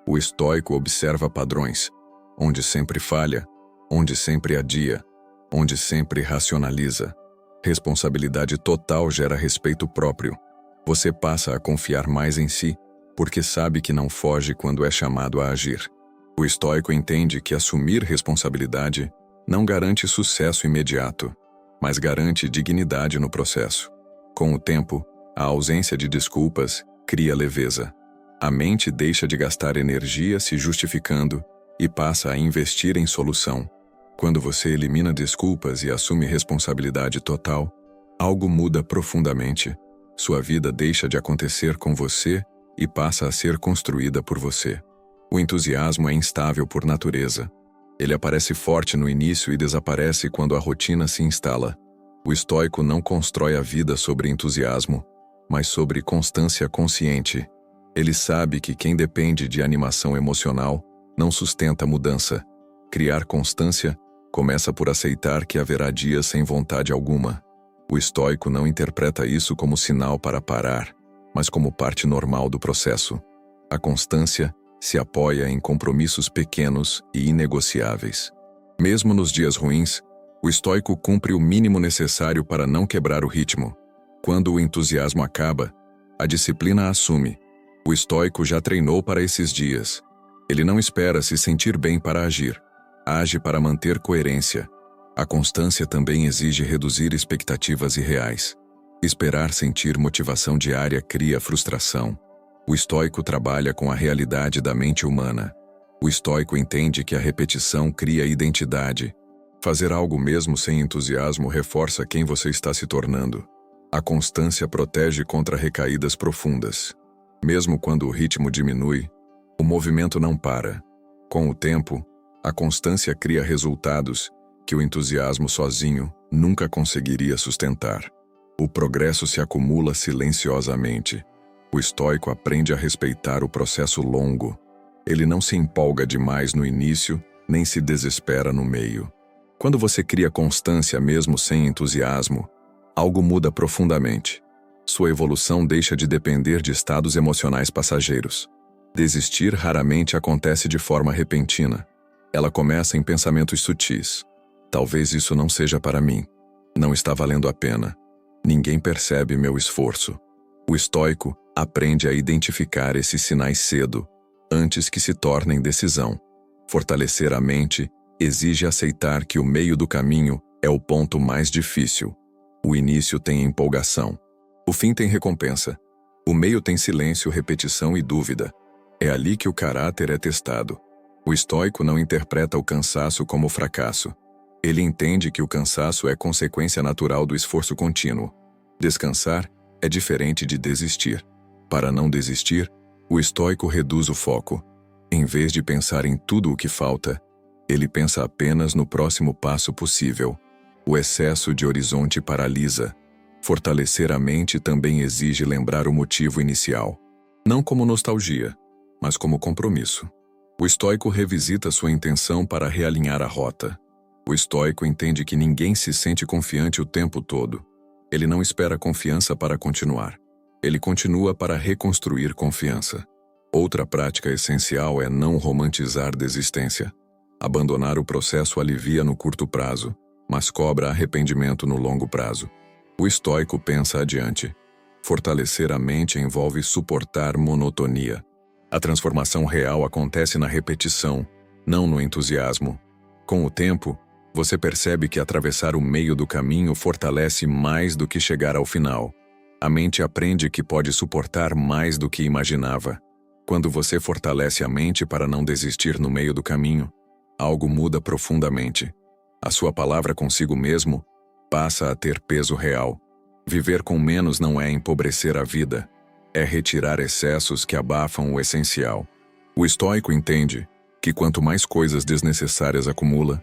O estoico observa padrões, onde sempre falha, onde sempre adia, onde sempre racionaliza. Responsabilidade total gera respeito próprio. Você passa a confiar mais em si, porque sabe que não foge quando é chamado a agir. O estoico entende que assumir responsabilidade não garante sucesso imediato, mas garante dignidade no processo. Com o tempo, a ausência de desculpas cria leveza. A mente deixa de gastar energia se justificando e passa a investir em solução. Quando você elimina desculpas e assume responsabilidade total, algo muda profundamente. Sua vida deixa de acontecer com você e passa a ser construída por você. O entusiasmo é instável por natureza. Ele aparece forte no início e desaparece quando a rotina se instala. O estoico não constrói a vida sobre entusiasmo, mas sobre constância consciente. Ele sabe que quem depende de animação emocional não sustenta mudança. Criar constância começa por aceitar que haverá dias sem vontade alguma. O estoico não interpreta isso como sinal para parar, mas como parte normal do processo. A constância se apoia em compromissos pequenos e inegociáveis. Mesmo nos dias ruins, o estoico cumpre o mínimo necessário para não quebrar o ritmo. Quando o entusiasmo acaba, a disciplina assume. O estoico já treinou para esses dias. Ele não espera se sentir bem para agir. Age para manter coerência. A constância também exige reduzir expectativas irreais. Esperar sentir motivação diária cria frustração. O estoico trabalha com a realidade da mente humana. O estoico entende que a repetição cria identidade. Fazer algo mesmo sem entusiasmo reforça quem você está se tornando. A constância protege contra recaídas profundas. Mesmo quando o ritmo diminui, o movimento não para. Com o tempo, a constância cria resultados que o entusiasmo sozinho nunca conseguiria sustentar. O progresso se acumula silenciosamente. O estoico aprende a respeitar o processo longo. Ele não se empolga demais no início, nem se desespera no meio. Quando você cria constância mesmo sem entusiasmo, algo muda profundamente. Sua evolução deixa de depender de estados emocionais passageiros. Desistir raramente acontece de forma repentina. Ela começa em pensamentos sutis. Talvez isso não seja para mim. Não está valendo a pena. Ninguém percebe meu esforço. O estoico aprende a identificar esses sinais cedo, antes que se tornem decisão. Fortalecer a mente exige aceitar que o meio do caminho é o ponto mais difícil. O início tem empolgação. O fim tem recompensa. O meio tem silêncio, repetição e dúvida. É ali que o caráter é testado. O estoico não interpreta o cansaço como fracasso. Ele entende que o cansaço é consequência natural do esforço contínuo. Descansar é diferente de desistir. Para não desistir, o estoico reduz o foco. Em vez de pensar em tudo o que falta, ele pensa apenas no próximo passo possível. O excesso de horizonte paralisa. Fortalecer a mente também exige lembrar o motivo inicial. Não como nostalgia, mas como compromisso. O estoico revisita sua intenção para realinhar a rota. O estoico entende que ninguém se sente confiante o tempo todo. Ele não espera confiança para continuar. Ele continua para reconstruir confiança. Outra prática essencial é não romantizar desistência. Abandonar o processo alivia no curto prazo, mas cobra arrependimento no longo prazo. O estoico pensa adiante. Fortalecer a mente envolve suportar monotonia. A transformação real acontece na repetição, não no entusiasmo. Com o tempo, você percebe que atravessar o meio do caminho fortalece mais do que chegar ao final. A mente aprende que pode suportar mais do que imaginava. Quando você fortalece a mente para não desistir no meio do caminho, algo muda profundamente. A sua palavra consigo mesmo passa a ter peso real. Viver com menos não é empobrecer a vida, é retirar excessos que abafam o essencial. O estoico entende que quanto mais coisas desnecessárias acumula,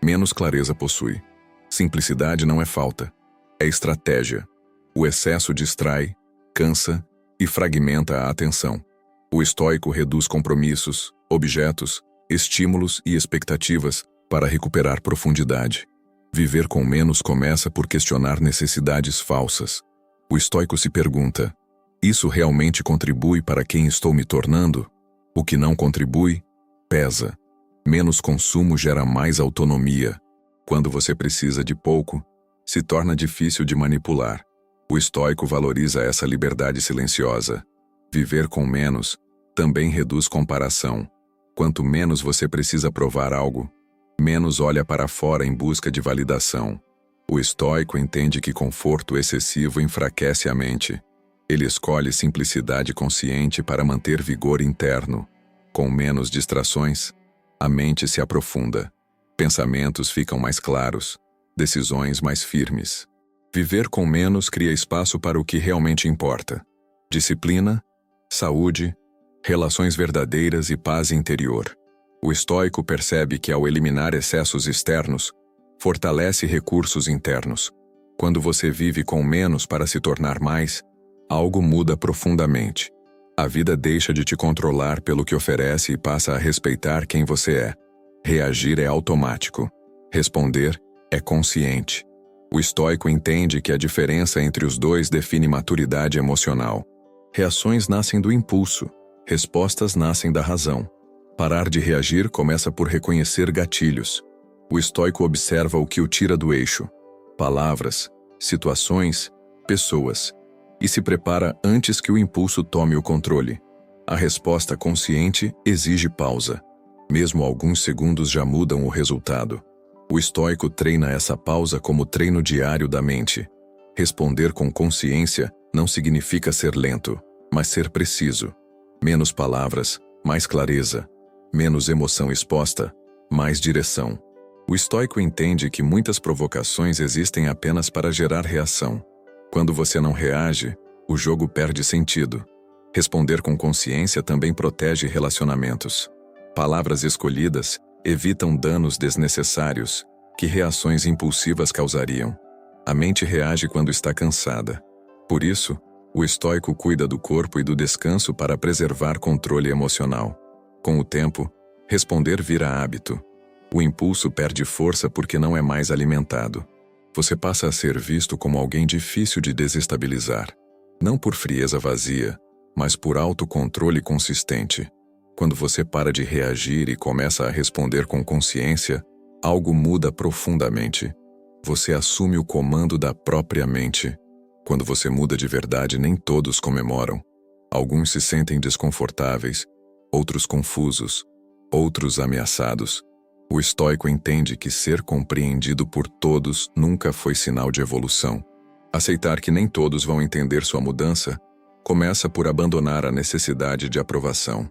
menos clareza possui. Simplicidade não é falta, é estratégia. O excesso distrai, cansa e fragmenta a atenção. O estoico reduz compromissos, objetos, estímulos e expectativas para recuperar profundidade. Viver com menos começa por questionar necessidades falsas. O estoico se pergunta: isso realmente contribui para quem estou me tornando? O que não contribui, pesa. Menos consumo gera mais autonomia. Quando você precisa de pouco, se torna difícil de manipular. O estoico valoriza essa liberdade silenciosa. Viver com menos também reduz comparação. Quanto menos você precisa provar algo, menos olha para fora em busca de validação. O estoico entende que conforto excessivo enfraquece a mente. Ele escolhe simplicidade consciente para manter vigor interno. Com menos distrações, a mente se aprofunda. Pensamentos ficam mais claros, decisões mais firmes. Viver com menos cria espaço para o que realmente importa: disciplina, saúde, relações verdadeiras e paz interior. O estoico percebe que, ao eliminar excessos externos, fortalece recursos internos. Quando você vive com menos para se tornar mais, algo muda profundamente. A vida deixa de te controlar pelo que oferece e passa a respeitar quem você é. Reagir é automático. Responder é consciente. O estoico entende que a diferença entre os dois define maturidade emocional. Reações nascem do impulso, respostas nascem da razão. Parar de reagir começa por reconhecer gatilhos. O estoico observa o que o tira do eixo: palavras, situações, pessoas, e se prepara antes que o impulso tome o controle. A resposta consciente exige pausa. Mesmo alguns segundos já mudam o resultado. O estoico treina essa pausa como treino diário da mente. Responder com consciência não significa ser lento, mas ser preciso. Menos palavras, mais clareza. Menos emoção exposta, mais direção. O estoico entende que muitas provocações existem apenas para gerar reação. Quando você não reage, o jogo perde sentido. Responder com consciência também protege relacionamentos. Palavras escolhidas evitam danos desnecessários que reações impulsivas causariam. A mente reage quando está cansada. Por isso, o estoico cuida do corpo e do descanso para preservar controle emocional. Com o tempo, responder vira hábito. O impulso perde força porque não é mais alimentado. Você passa a ser visto como alguém difícil de desestabilizar. Não por frieza vazia, mas por autocontrole consistente. Quando você para de reagir e começa a responder com consciência, algo muda profundamente. Você assume o comando da própria mente. Quando você muda de verdade, nem todos comemoram. Alguns se sentem desconfortáveis, outros confusos, outros ameaçados. O estoico entende que ser compreendido por todos nunca foi sinal de evolução. Aceitar que nem todos vão entender sua mudança começa por abandonar a necessidade de aprovação.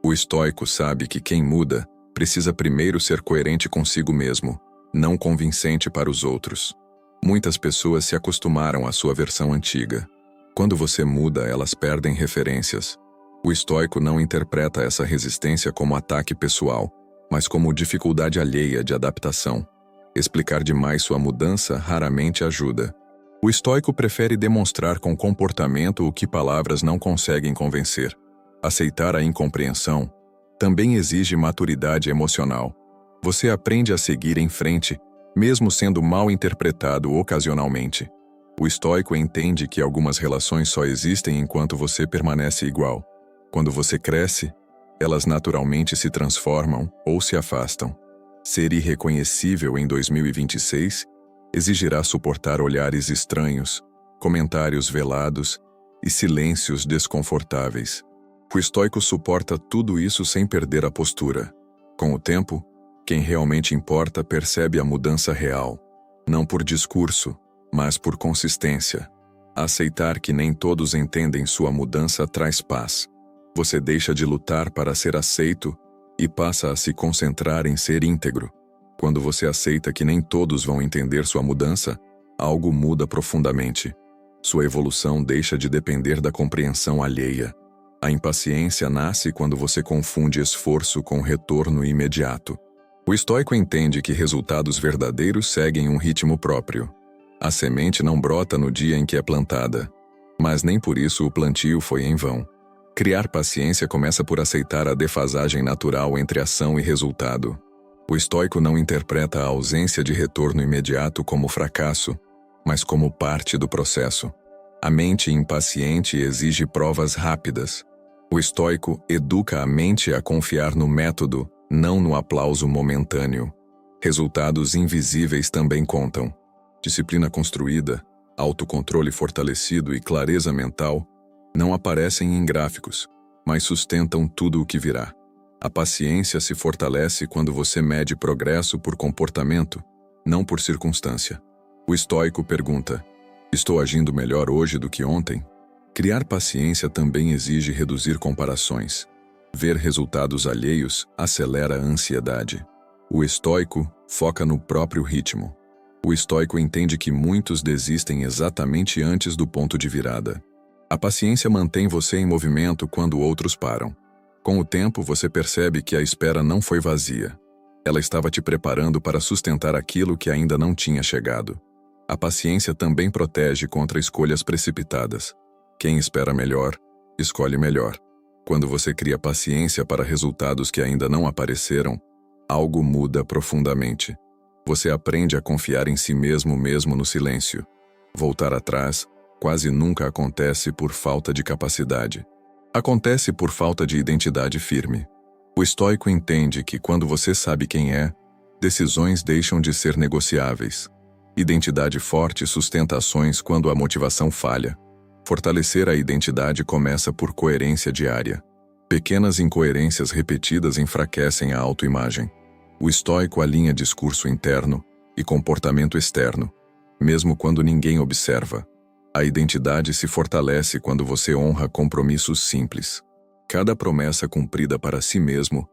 O estoico sabe que quem muda precisa primeiro ser coerente consigo mesmo, não convincente para os outros. Muitas pessoas se acostumaram à sua versão antiga. Quando você muda, elas perdem referências. O estoico não interpreta essa resistência como ataque pessoal, mas como dificuldade alheia de adaptação. Explicar demais sua mudança raramente ajuda. O estoico prefere demonstrar com comportamento o que palavras não conseguem convencer. Aceitar a incompreensão também exige maturidade emocional. Você aprende a seguir em frente, mesmo sendo mal interpretado ocasionalmente. O estoico entende que algumas relações só existem enquanto você permanece igual. Quando você cresce, elas naturalmente se transformam ou se afastam. Ser irreconhecível em 2026 exigirá suportar olhares estranhos, comentários velados e silêncios desconfortáveis. O estoico suporta tudo isso sem perder a postura. Com o tempo, quem realmente importa percebe a mudança real, não por discurso, mas por consistência. Aceitar que nem todos entendem sua mudança traz paz. Você deixa de lutar para ser aceito e passa a se concentrar em ser íntegro. Quando você aceita que nem todos vão entender sua mudança, algo muda profundamente. Sua evolução deixa de depender da compreensão alheia. A impaciência nasce quando você confunde esforço com retorno imediato. O estoico entende que resultados verdadeiros seguem um ritmo próprio. A semente não brota no dia em que é plantada, Mas nem por isso o plantio foi em vão. Criar paciência começa por aceitar a defasagem natural entre ação e resultado. O estoico não interpreta a ausência de retorno imediato como fracasso, mas como parte do processo. A mente impaciente exige provas rápidas. O estoico educa a mente a confiar no método, não no aplauso momentâneo. Resultados invisíveis também contam. Disciplina construída, autocontrole fortalecido e clareza mental não aparecem em gráficos, mas sustentam tudo o que virá. A paciência se fortalece quando você mede progresso por comportamento, não por circunstância. O estoico pergunta: estou agindo melhor hoje do que ontem? Criar paciência também exige reduzir comparações. Ver resultados alheios acelera a ansiedade. O estoico foca no próprio ritmo. O estoico entende que muitos desistem exatamente antes do ponto de virada. A paciência mantém você em movimento quando outros param. Com o tempo, você percebe que a espera não foi vazia. Ela estava te preparando para sustentar aquilo que ainda não tinha chegado. A paciência também protege contra escolhas precipitadas. Quem espera melhor, escolhe melhor. Quando você cria paciência para resultados que ainda não apareceram, algo muda profundamente. Você aprende a confiar em si mesmo no silêncio. Voltar atrás quase nunca acontece por falta de capacidade. Acontece por falta de identidade firme. O estoico entende que quando você sabe quem é, decisões deixam de ser negociáveis. Identidade forte sustenta ações quando a motivação falha. Fortalecer a identidade começa por coerência diária. Pequenas incoerências repetidas enfraquecem a autoimagem. O estoico alinha discurso interno e comportamento externo, mesmo quando ninguém observa. A identidade se fortalece quando você honra compromissos simples. Cada promessa cumprida para si mesmo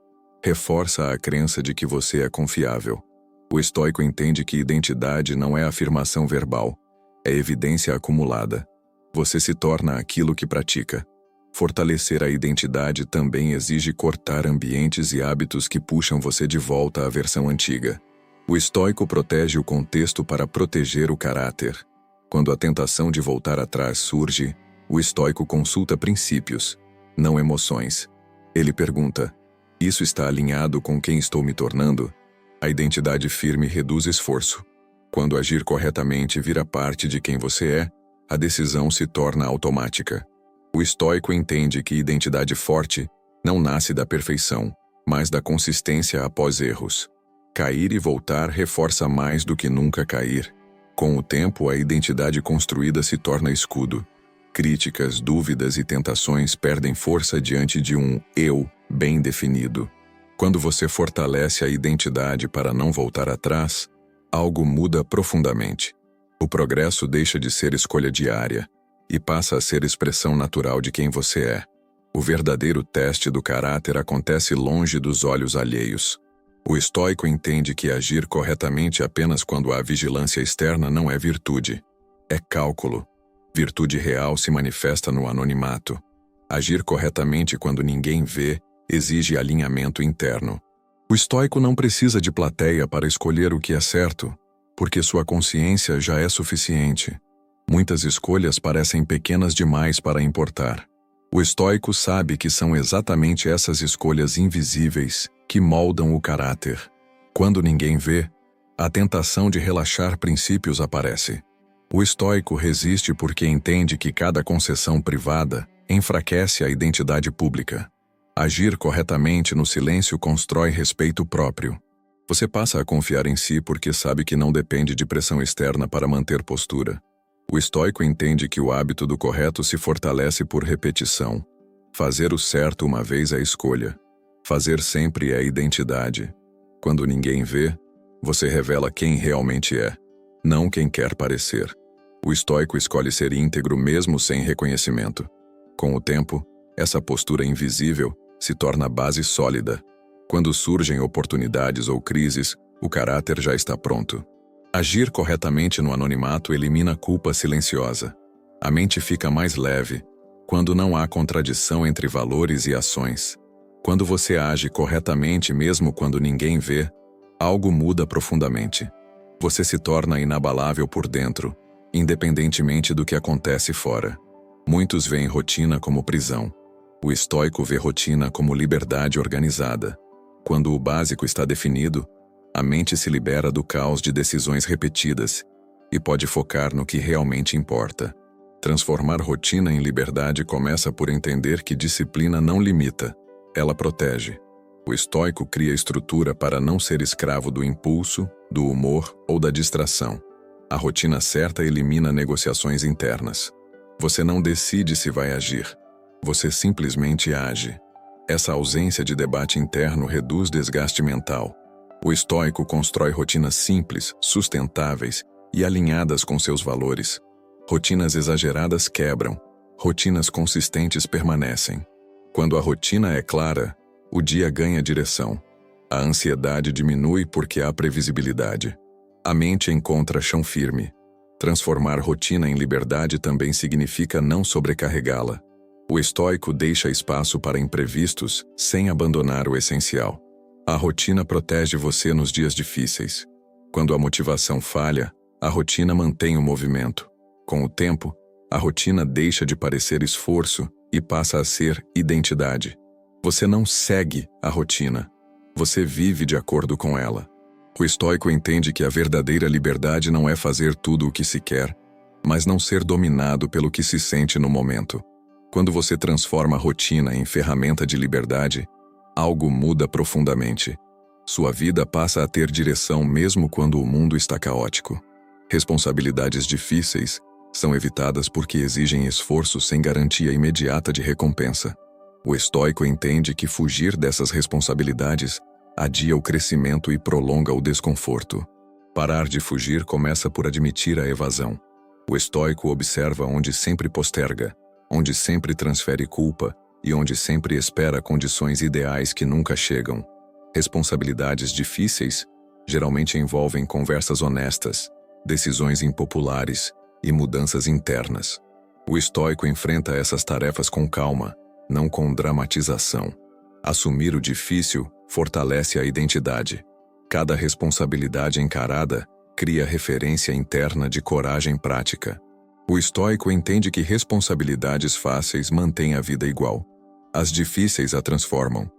reforça a crença de que você é confiável. O estoico entende que identidade não é afirmação verbal, é evidência acumulada. Você se torna aquilo que pratica. Fortalecer a identidade também exige cortar ambientes e hábitos que puxam você de volta à versão antiga. O estoico protege o contexto para proteger o caráter. Quando a tentação de voltar atrás surge, o estoico consulta princípios, não emoções. Ele pergunta: isso está alinhado com quem estou me tornando? A identidade firme reduz esforço. Quando agir corretamente vira parte de quem você é, a decisão se torna automática. O estoico entende que identidade forte não nasce da perfeição, mas da consistência após erros. Cair e voltar reforça mais do que nunca cair. Com o tempo, a identidade construída se torna escudo. Críticas, dúvidas e tentações perdem força diante de um eu bem definido. Quando você fortalece a identidade para não voltar atrás, algo muda profundamente. O progresso deixa de ser escolha diária e passa a ser expressão natural de quem você é. O verdadeiro teste do caráter acontece longe dos olhos alheios. O estoico entende que agir corretamente apenas quando há vigilância externa não é virtude. É cálculo. Virtude real se manifesta no anonimato. Agir corretamente quando ninguém vê exige alinhamento interno. O estoico não precisa de plateia para escolher o que é certo, porque sua consciência já é suficiente. Muitas escolhas parecem pequenas demais para importar. O estoico sabe que são exatamente essas escolhas invisíveis que moldam o caráter. Quando ninguém vê, a tentação de relaxar princípios aparece. O estoico resiste porque entende que cada concessão privada enfraquece a identidade pública. Agir corretamente no silêncio constrói respeito próprio. Você passa a confiar em si porque sabe que não depende de pressão externa para manter postura. O estoico entende que o hábito do correto se fortalece por repetição. Fazer o certo uma vez é escolha. Fazer sempre é identidade. Quando ninguém vê, você revela quem realmente é, não quem quer parecer. O estoico escolhe ser íntegro mesmo sem reconhecimento. Com o tempo, essa postura invisível se torna base sólida. Quando surgem oportunidades ou crises, o caráter já está pronto. Agir corretamente no anonimato elimina a culpa silenciosa. A mente fica mais leve, quando não há contradição entre valores e ações. Quando você age corretamente mesmo quando ninguém vê, algo muda profundamente. Você se torna inabalável por dentro, independentemente do que acontece fora. Muitos veem rotina como prisão. O estoico vê rotina como liberdade organizada. Quando o básico está definido, a mente se libera do caos de decisões repetidas e pode focar no que realmente importa. Transformar rotina em liberdade começa por entender que disciplina não limita, ela protege. O estoico cria estrutura para não ser escravo do impulso, do humor ou da distração. A rotina certa elimina negociações internas. Você não decide se vai agir, você simplesmente age. Essa ausência de debate interno reduz desgaste mental. O estoico constrói rotinas simples, sustentáveis e alinhadas com seus valores. Rotinas exageradas quebram, rotinas consistentes permanecem. Quando a rotina é clara, o dia ganha direção. A ansiedade diminui porque há previsibilidade. A mente encontra chão firme. Transformar rotina em liberdade também significa não sobrecarregá-la. O estoico deixa espaço para imprevistos sem abandonar o essencial. A rotina protege você nos dias difíceis. Quando a motivação falha, a rotina mantém o movimento. Com o tempo, a rotina deixa de parecer esforço e passa a ser identidade. Você não segue a rotina, você vive de acordo com ela. O estoico entende que a verdadeira liberdade não é fazer tudo o que se quer, mas não ser dominado pelo que se sente no momento. Quando você transforma a rotina em ferramenta de liberdade, algo muda profundamente. Sua vida passa a ter direção mesmo quando o mundo está caótico. Responsabilidades difíceis são evitadas porque exigem esforço sem garantia imediata de recompensa. O estoico entende que fugir dessas responsabilidades adia o crescimento e prolonga o desconforto. Parar de fugir começa por admitir a evasão. O estoico observa onde sempre posterga, onde sempre transfere culpa e onde sempre espera condições ideais que nunca chegam. Responsabilidades difíceis geralmente envolvem conversas honestas, decisões impopulares e mudanças internas. O estoico enfrenta essas tarefas com calma, não com dramatização. Assumir o difícil fortalece a identidade. Cada responsabilidade encarada cria referência interna de coragem prática. O estoico entende que responsabilidades fáceis mantêm a vida igual. As difíceis a transformam.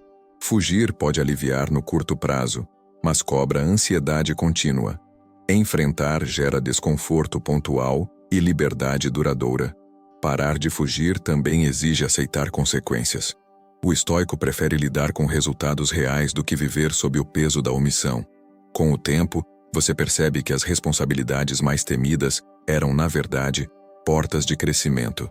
Fugir pode aliviar no curto prazo, mas cobra ansiedade contínua. Enfrentar gera desconforto pontual e liberdade duradoura. Parar de fugir também exige aceitar consequências. O estoico prefere lidar com resultados reais do que viver sob o peso da omissão. Com o tempo, você percebe que as responsabilidades mais temidas eram, na verdade, portas de crescimento.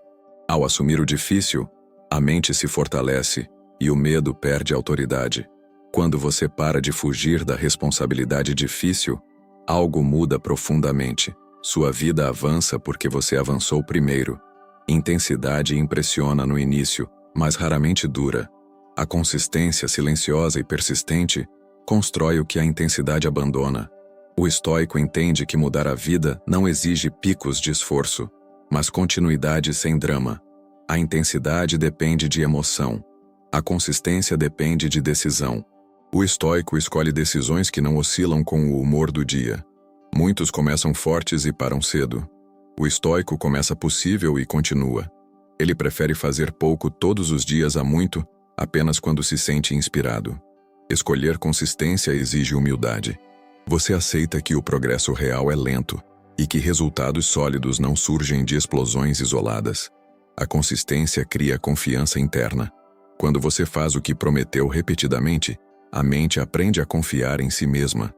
Ao assumir o difícil, a mente se fortalece e o medo perde autoridade. Quando você para de fugir da responsabilidade difícil, algo muda profundamente. Sua vida avança porque você avançou primeiro. Intensidade impressiona no início, mas raramente dura. A consistência silenciosa e persistente constrói o que a intensidade abandona. O estoico entende que mudar a vida não exige picos de esforço, mas continuidade sem drama. A intensidade depende de emoção. A consistência depende de decisão. O estoico escolhe decisões que não oscilam com o humor do dia. Muitos começam fortes e param cedo. O estoico começa possível e continua. Ele prefere fazer pouco todos os dias a muito, apenas quando se sente inspirado. Escolher consistência exige humildade. Você aceita que o progresso real é lento e que resultados sólidos não surgem de explosões isoladas. A consistência cria confiança interna. Quando você faz o que prometeu repetidamente, a mente aprende a confiar em si mesma.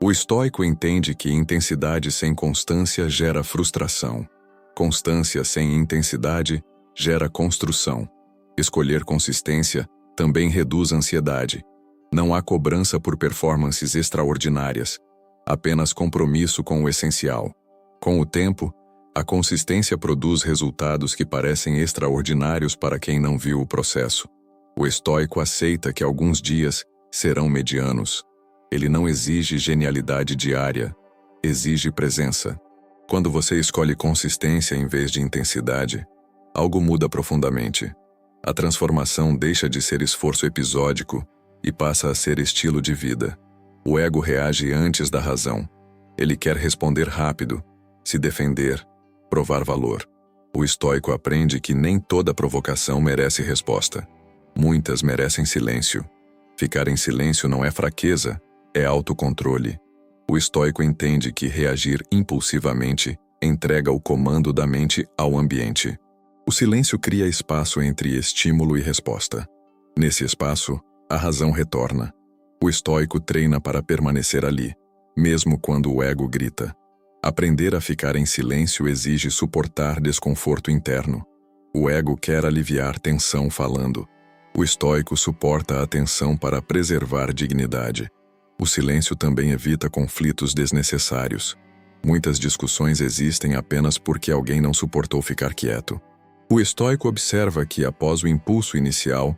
O estoico entende que intensidade sem constância gera frustração. Constância sem intensidade gera construção. Escolher consistência também reduz ansiedade. Não há cobrança por performances extraordinárias, apenas compromisso com o essencial. Com o tempo, a consistência produz resultados que parecem extraordinários para quem não viu o processo. O estoico aceita que alguns dias serão medianos. Ele não exige genialidade diária, exige presença. Quando você escolhe consistência em vez de intensidade, algo muda profundamente. A transformação deixa de ser esforço episódico e passa a ser estilo de vida. O ego reage antes da razão. Ele quer responder rápido, se defender, provar valor. O estoico aprende que nem toda provocação merece resposta. Muitas merecem silêncio. Ficar em silêncio não é fraqueza, é autocontrole. O estoico entende que reagir impulsivamente entrega o comando da mente ao ambiente. O silêncio cria espaço entre estímulo e resposta. Nesse espaço, a razão retorna. O estoico treina para permanecer ali, mesmo quando o ego grita. Aprender a ficar em silêncio exige suportar desconforto interno. O ego quer aliviar tensão falando. O estoico suporta a tensão para preservar dignidade. O silêncio também evita conflitos desnecessários. Muitas discussões existem apenas porque alguém não suportou ficar quieto. O estoico observa que, após o impulso inicial,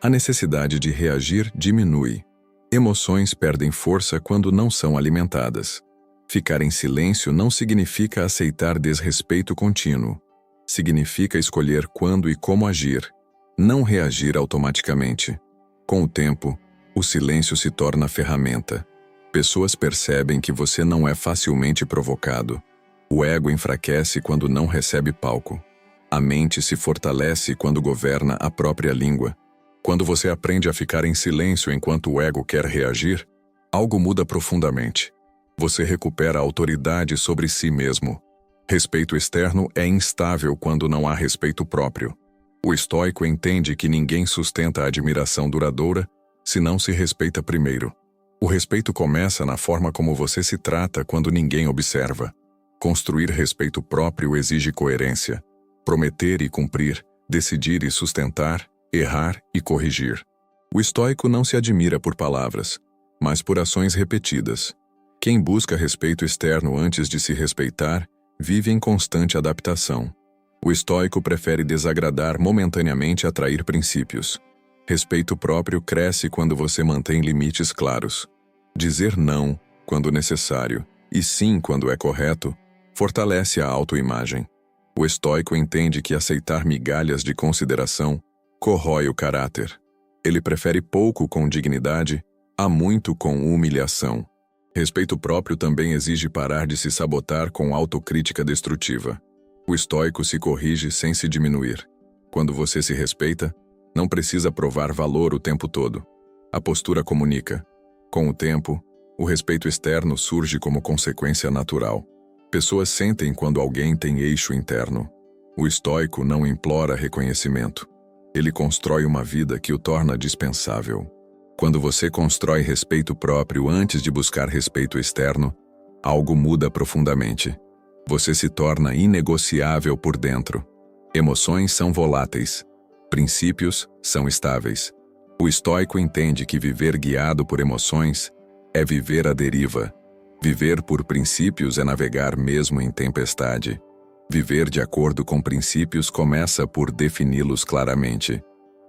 a necessidade de reagir diminui. Emoções perdem força quando não são alimentadas. Ficar em silêncio não significa aceitar desrespeito contínuo. Significa escolher quando e como agir, não reagir automaticamente. Com o tempo, o silêncio se torna ferramenta. Pessoas percebem que você não é facilmente provocado. O ego enfraquece quando não recebe palco. A mente se fortalece quando governa a própria língua. Quando você aprende a ficar em silêncio enquanto o ego quer reagir, algo muda profundamente. Você recupera a autoridade sobre si mesmo. Respeito externo é instável quando não há respeito próprio. O estoico entende que ninguém sustenta a admiração duradoura se não se respeita primeiro. O respeito começa na forma como você se trata quando ninguém observa. Construir respeito próprio exige coerência. Prometer e cumprir, decidir e sustentar, errar e corrigir. O estoico não se admira por palavras, mas por ações repetidas. Quem busca respeito externo antes de se respeitar, vive em constante adaptação. O estoico prefere desagradar momentaneamente a atrair princípios. Respeito próprio cresce quando você mantém limites claros. Dizer não, quando necessário, e sim quando é correto, fortalece a autoimagem. O estoico entende que aceitar migalhas de consideração corrói o caráter. Ele prefere pouco com dignidade a muito com humilhação. Respeito próprio também exige parar de se sabotar com autocrítica destrutiva. O estoico se corrige sem se diminuir. Quando você se respeita, não precisa provar valor o tempo todo. A postura comunica. Com o tempo, o respeito externo surge como consequência natural. Pessoas sentem quando alguém tem eixo interno. O estoico não implora reconhecimento. Ele constrói uma vida que o torna dispensável. Quando você constrói respeito próprio antes de buscar respeito externo, algo muda profundamente. Você se torna inegociável por dentro. Emoções são voláteis. Princípios são estáveis. O estoico entende que viver guiado por emoções é viver à deriva. Viver por princípios é navegar mesmo em tempestade. Viver de acordo com princípios começa por defini-los claramente.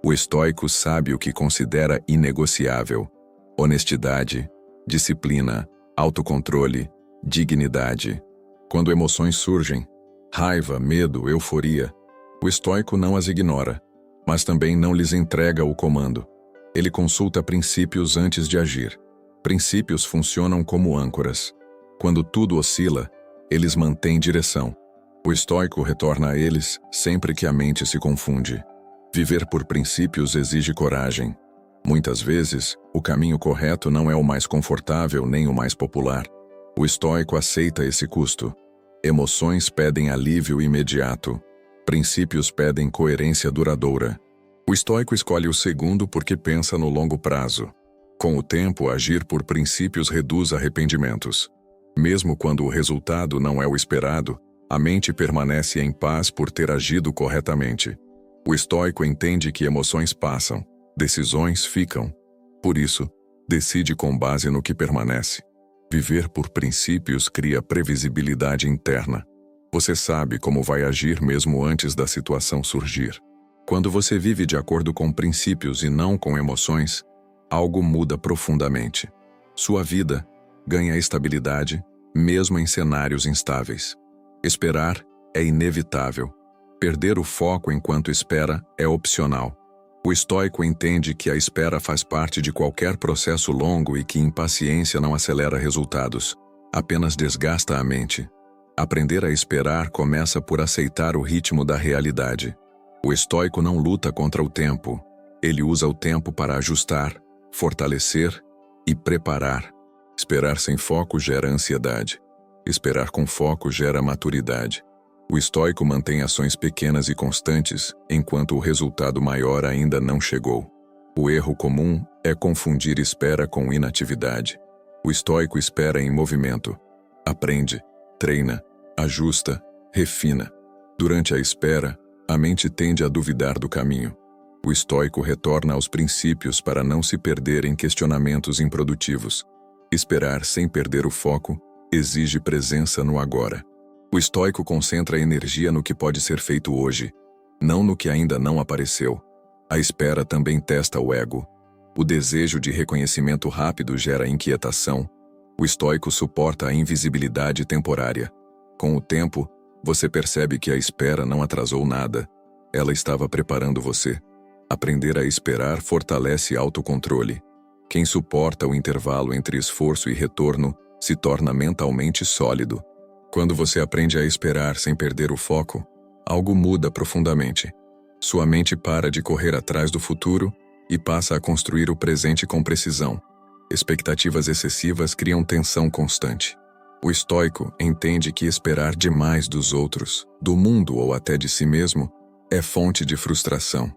O estoico sabe o que considera inegociável: honestidade, disciplina, autocontrole, dignidade. Quando emoções surgem, raiva, medo, euforia, o estoico não as ignora, mas também não lhes entrega o comando. Ele consulta princípios antes de agir. Princípios funcionam como âncoras. Quando tudo oscila, eles mantêm direção. O estoico retorna a eles sempre que a mente se confunde. Viver por princípios exige coragem. Muitas vezes, o caminho correto não é o mais confortável nem o mais popular. O estoico aceita esse custo. Emoções pedem alívio imediato. Princípios pedem coerência duradoura. O estoico escolhe o segundo porque pensa no longo prazo. Com o tempo, agir por princípios reduz arrependimentos. Mesmo quando o resultado não é o esperado, a mente permanece em paz por ter agido corretamente. O estoico entende que emoções passam, decisões ficam. Por isso, decide com base no que permanece. Viver por princípios cria previsibilidade interna. Você sabe como vai agir mesmo antes da situação surgir. Quando você vive de acordo com princípios e não com emoções, algo muda profundamente. Sua vida ganha estabilidade, mesmo em cenários instáveis. Esperar é inevitável. Perder o foco enquanto espera é opcional. O estoico entende que a espera faz parte de qualquer processo longo e que impaciência não acelera resultados, apenas desgasta a mente. Aprender a esperar começa por aceitar o ritmo da realidade. O estoico não luta contra o tempo. Ele usa o tempo para ajustar, fortalecer e preparar. Esperar sem foco gera ansiedade. Esperar com foco gera maturidade. O estoico mantém ações pequenas e constantes, enquanto o resultado maior ainda não chegou. O erro comum é confundir espera com inatividade. O estoico espera em movimento. Aprende, treina, ajusta, refina. Durante a espera, a mente tende a duvidar do caminho. O estoico retorna aos princípios para não se perder em questionamentos improdutivos. Esperar sem perder o foco exige presença no agora. O estoico concentra a energia no que pode ser feito hoje, não no que ainda não apareceu. A espera também testa o ego. O desejo de reconhecimento rápido gera inquietação. O estoico suporta a invisibilidade temporária. Com o tempo, você percebe que a espera não atrasou nada. Ela estava preparando você. Aprender a esperar fortalece autocontrole. Quem suporta o intervalo entre esforço e retorno se torna mentalmente sólido. Quando você aprende a esperar sem perder o foco, algo muda profundamente. Sua mente para de correr atrás do futuro e passa a construir o presente com precisão. Expectativas excessivas criam tensão constante. O estoico entende que esperar demais dos outros, do mundo ou até de si mesmo, é fonte de frustração.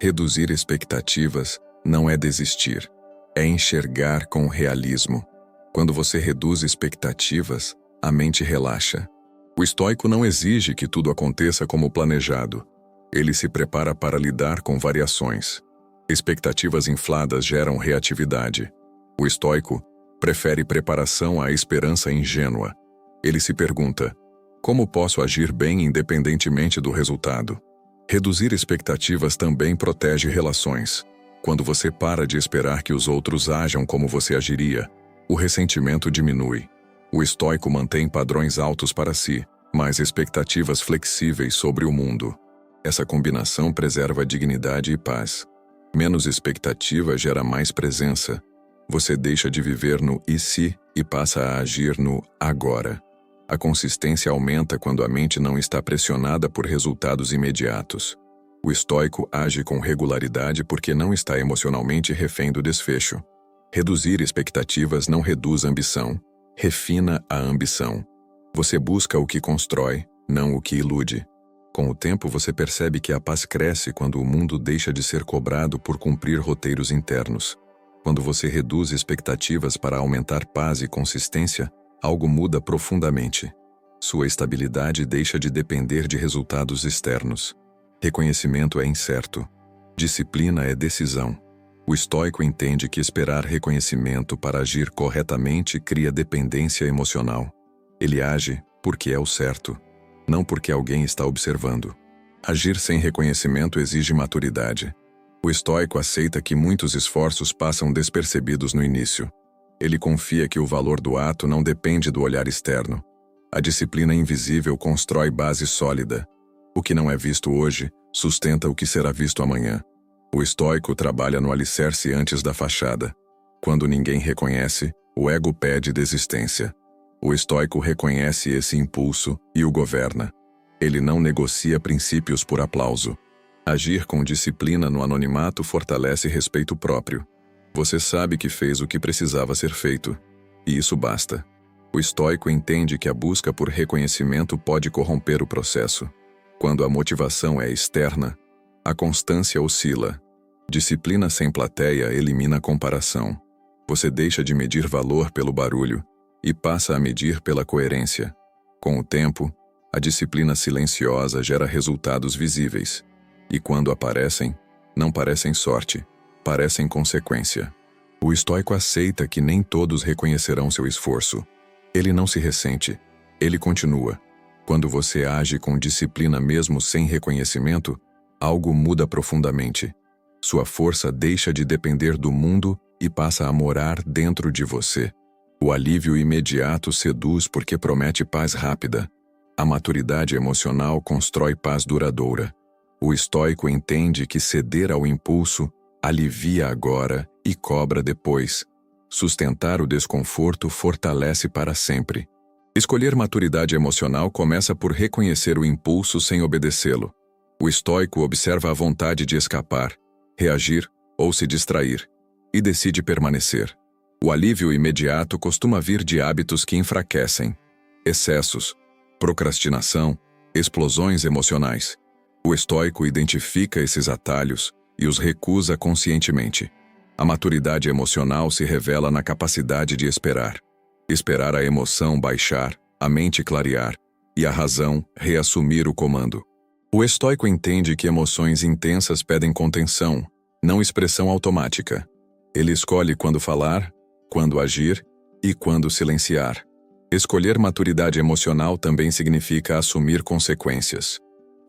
Reduzir expectativas não é desistir, é enxergar com realismo. Quando você reduz expectativas, a mente relaxa. O estoico não exige que tudo aconteça como planejado. Ele se prepara para lidar com variações. Expectativas infladas geram reatividade. O estoico prefere preparação à esperança ingênua. Ele se pergunta: como posso agir bem independentemente do resultado? Reduzir expectativas também protege relações. Quando você para de esperar que os outros ajam como você agiria, o ressentimento diminui. O estoico mantém padrões altos para si, mas expectativas flexíveis sobre o mundo. Essa combinação preserva dignidade e paz. Menos expectativa gera mais presença. Você deixa de viver no e se e passa a agir no agora. A consistência aumenta quando a mente não está pressionada por resultados imediatos. O estoico age com regularidade porque não está emocionalmente refém do desfecho. Reduzir expectativas não reduz a ambição, refina a ambição. Você busca o que constrói, não o que ilude. Com o tempo você percebe que a paz cresce quando o mundo deixa de ser cobrado por cumprir roteiros internos. Quando você reduz expectativas para aumentar paz e consistência, algo muda profundamente. Sua estabilidade deixa de depender de resultados externos. Reconhecimento é incerto. Disciplina é decisão. O estoico entende que esperar reconhecimento para agir corretamente cria dependência emocional. Ele age porque é o certo, não porque alguém está observando. Agir sem reconhecimento exige maturidade. O estoico aceita que muitos esforços passam despercebidos no início. Ele confia que o valor do ato não depende do olhar externo. A disciplina invisível constrói base sólida. O que não é visto hoje sustenta o que será visto amanhã. O estoico trabalha no alicerce antes da fachada. Quando ninguém reconhece, o ego pede desistência. O estoico reconhece esse impulso e o governa. Ele não negocia princípios por aplauso. Agir com disciplina no anonimato fortalece respeito próprio. Você sabe que fez o que precisava ser feito, e isso basta. O estoico entende que a busca por reconhecimento pode corromper o processo. Quando a motivação é externa, a constância oscila. Disciplina sem plateia elimina a comparação. Você deixa de medir valor pelo barulho e passa a medir pela coerência. Com o tempo, a disciplina silenciosa gera resultados visíveis. E quando aparecem, não parecem sorte, parecem consequência. O estoico aceita que nem todos reconhecerão seu esforço. Ele não se ressente, ele continua. Quando você age com disciplina mesmo sem reconhecimento, algo muda profundamente. Sua força deixa de depender do mundo e passa a morar dentro de você. O alívio imediato seduz porque promete paz rápida. A maturidade emocional constrói paz duradoura. O estoico entende que ceder ao impulso alivia agora e cobra depois. Sustentar o desconforto fortalece para sempre. Escolher maturidade emocional começa por reconhecer o impulso sem obedecê-lo. O estoico observa a vontade de escapar, reagir ou se distrair, e decide permanecer. O alívio imediato costuma vir de hábitos que enfraquecem: excessos, procrastinação, explosões emocionais. O estoico identifica esses atalhos e os recusa conscientemente. A maturidade emocional se revela na capacidade de esperar. Esperar a emoção baixar, a mente clarear e a razão reassumir o comando. O estoico entende que emoções intensas pedem contenção, não expressão automática. Ele escolhe quando falar, quando agir e quando silenciar. Escolher maturidade emocional também significa assumir consequências.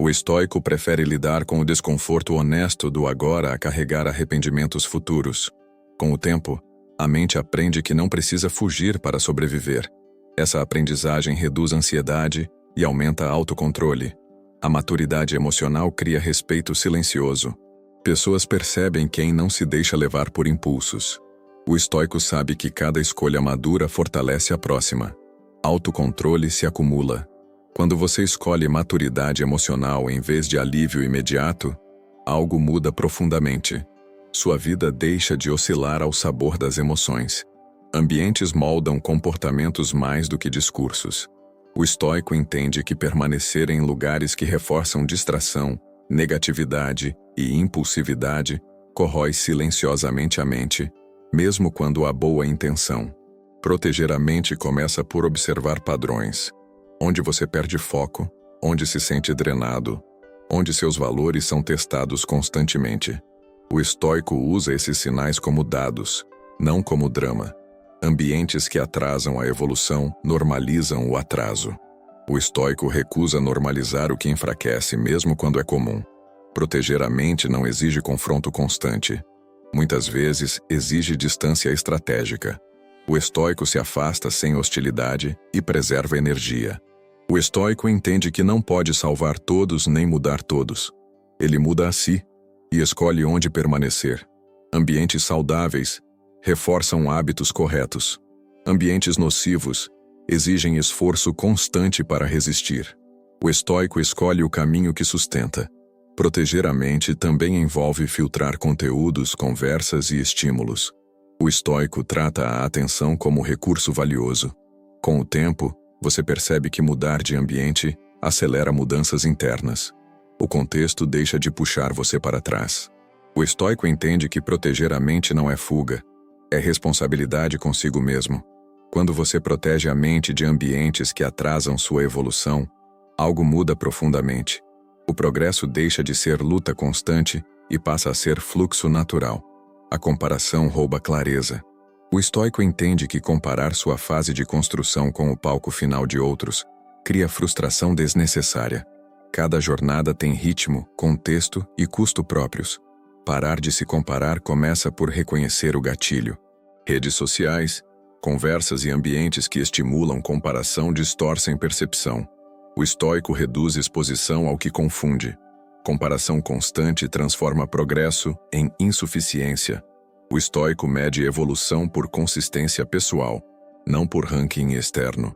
O estoico prefere lidar com o desconforto honesto do agora a carregar arrependimentos futuros. Com o tempo, a mente aprende que não precisa fugir para sobreviver. Essa aprendizagem reduz a ansiedade e aumenta a autocontrole. A maturidade emocional cria respeito silencioso. Pessoas percebem quem não se deixa levar por impulsos. O estoico sabe que cada escolha madura fortalece a próxima. Autocontrole se acumula. Quando você escolhe maturidade emocional em vez de alívio imediato, algo muda profundamente. Sua vida deixa de oscilar ao sabor das emoções. Ambientes moldam comportamentos mais do que discursos. O estoico entende que permanecer em lugares que reforçam distração, negatividade e impulsividade corrói silenciosamente a mente, mesmo quando há boa intenção. Proteger a mente começa por observar padrões. Onde você perde foco, onde se sente drenado, onde seus valores são testados constantemente. O estoico usa esses sinais como dados, não como drama. Ambientes que atrasam a evolução normalizam o atraso. O estoico recusa normalizar o que enfraquece mesmo quando é comum. Proteger a mente não exige confronto constante. Muitas vezes exige distância estratégica. O estoico se afasta sem hostilidade e preserva energia. O estoico entende que não pode salvar todos nem mudar todos. Ele muda a si e escolhe onde permanecer. Ambientes saudáveis reforçam hábitos corretos. Ambientes nocivos exigem esforço constante para resistir. O estoico escolhe o caminho que sustenta. Proteger a mente também envolve filtrar conteúdos, conversas e estímulos. O estoico trata a atenção como recurso valioso. Com o tempo, você percebe que mudar de ambiente acelera mudanças internas. O contexto deixa de puxar você para trás. O estoico entende que proteger a mente não é fuga, é responsabilidade consigo mesmo. Quando você protege a mente de ambientes que atrasam sua evolução, algo muda profundamente. O progresso deixa de ser luta constante e passa a ser fluxo natural. A comparação rouba clareza. O estoico entende que comparar sua fase de construção com o palco final de outros cria frustração desnecessária. Cada jornada tem ritmo, contexto e custo próprios. Parar de se comparar começa por reconhecer o gatilho. Redes sociais, conversas e ambientes que estimulam comparação distorcem percepção. O estoico reduz exposição ao que confunde. Comparação constante transforma progresso em insuficiência. O estoico mede evolução por consistência pessoal, não por ranking externo.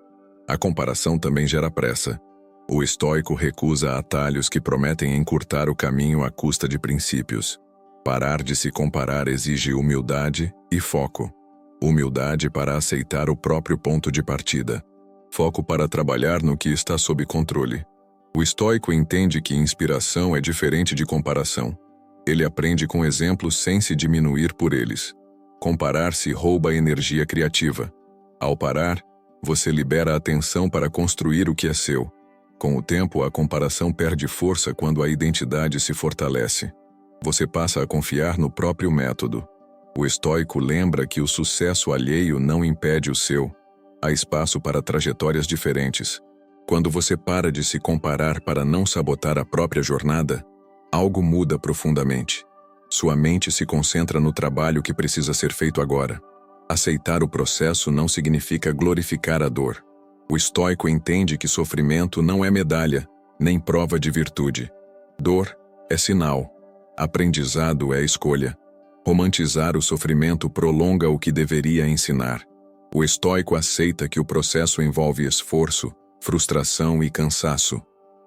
A comparação também gera pressa. O estoico recusa atalhos que prometem encurtar o caminho à custa de princípios. Parar de se comparar exige humildade e foco. Humildade para aceitar o próprio ponto de partida. Foco para trabalhar no que está sob controle. O estoico entende que inspiração é diferente de comparação. Ele aprende com exemplos sem se diminuir por eles. Comparar-se rouba a energia criativa. Ao parar, você libera a atenção para construir o que é seu. Com o tempo, a comparação perde força quando a identidade se fortalece. Você passa a confiar no próprio método. O estoico lembra que o sucesso alheio não impede o seu. Há espaço para trajetórias diferentes. Quando você para de se comparar para não sabotar a própria jornada, algo muda profundamente. Sua mente se concentra no trabalho que precisa ser feito agora. Aceitar o processo não significa glorificar a dor. O estoico entende que sofrimento não é medalha, nem prova de virtude. Dor é sinal. Aprendizado é escolha. Romantizar o sofrimento prolonga o que deveria ensinar. O estoico aceita que o processo envolve esforço, frustração e cansaço,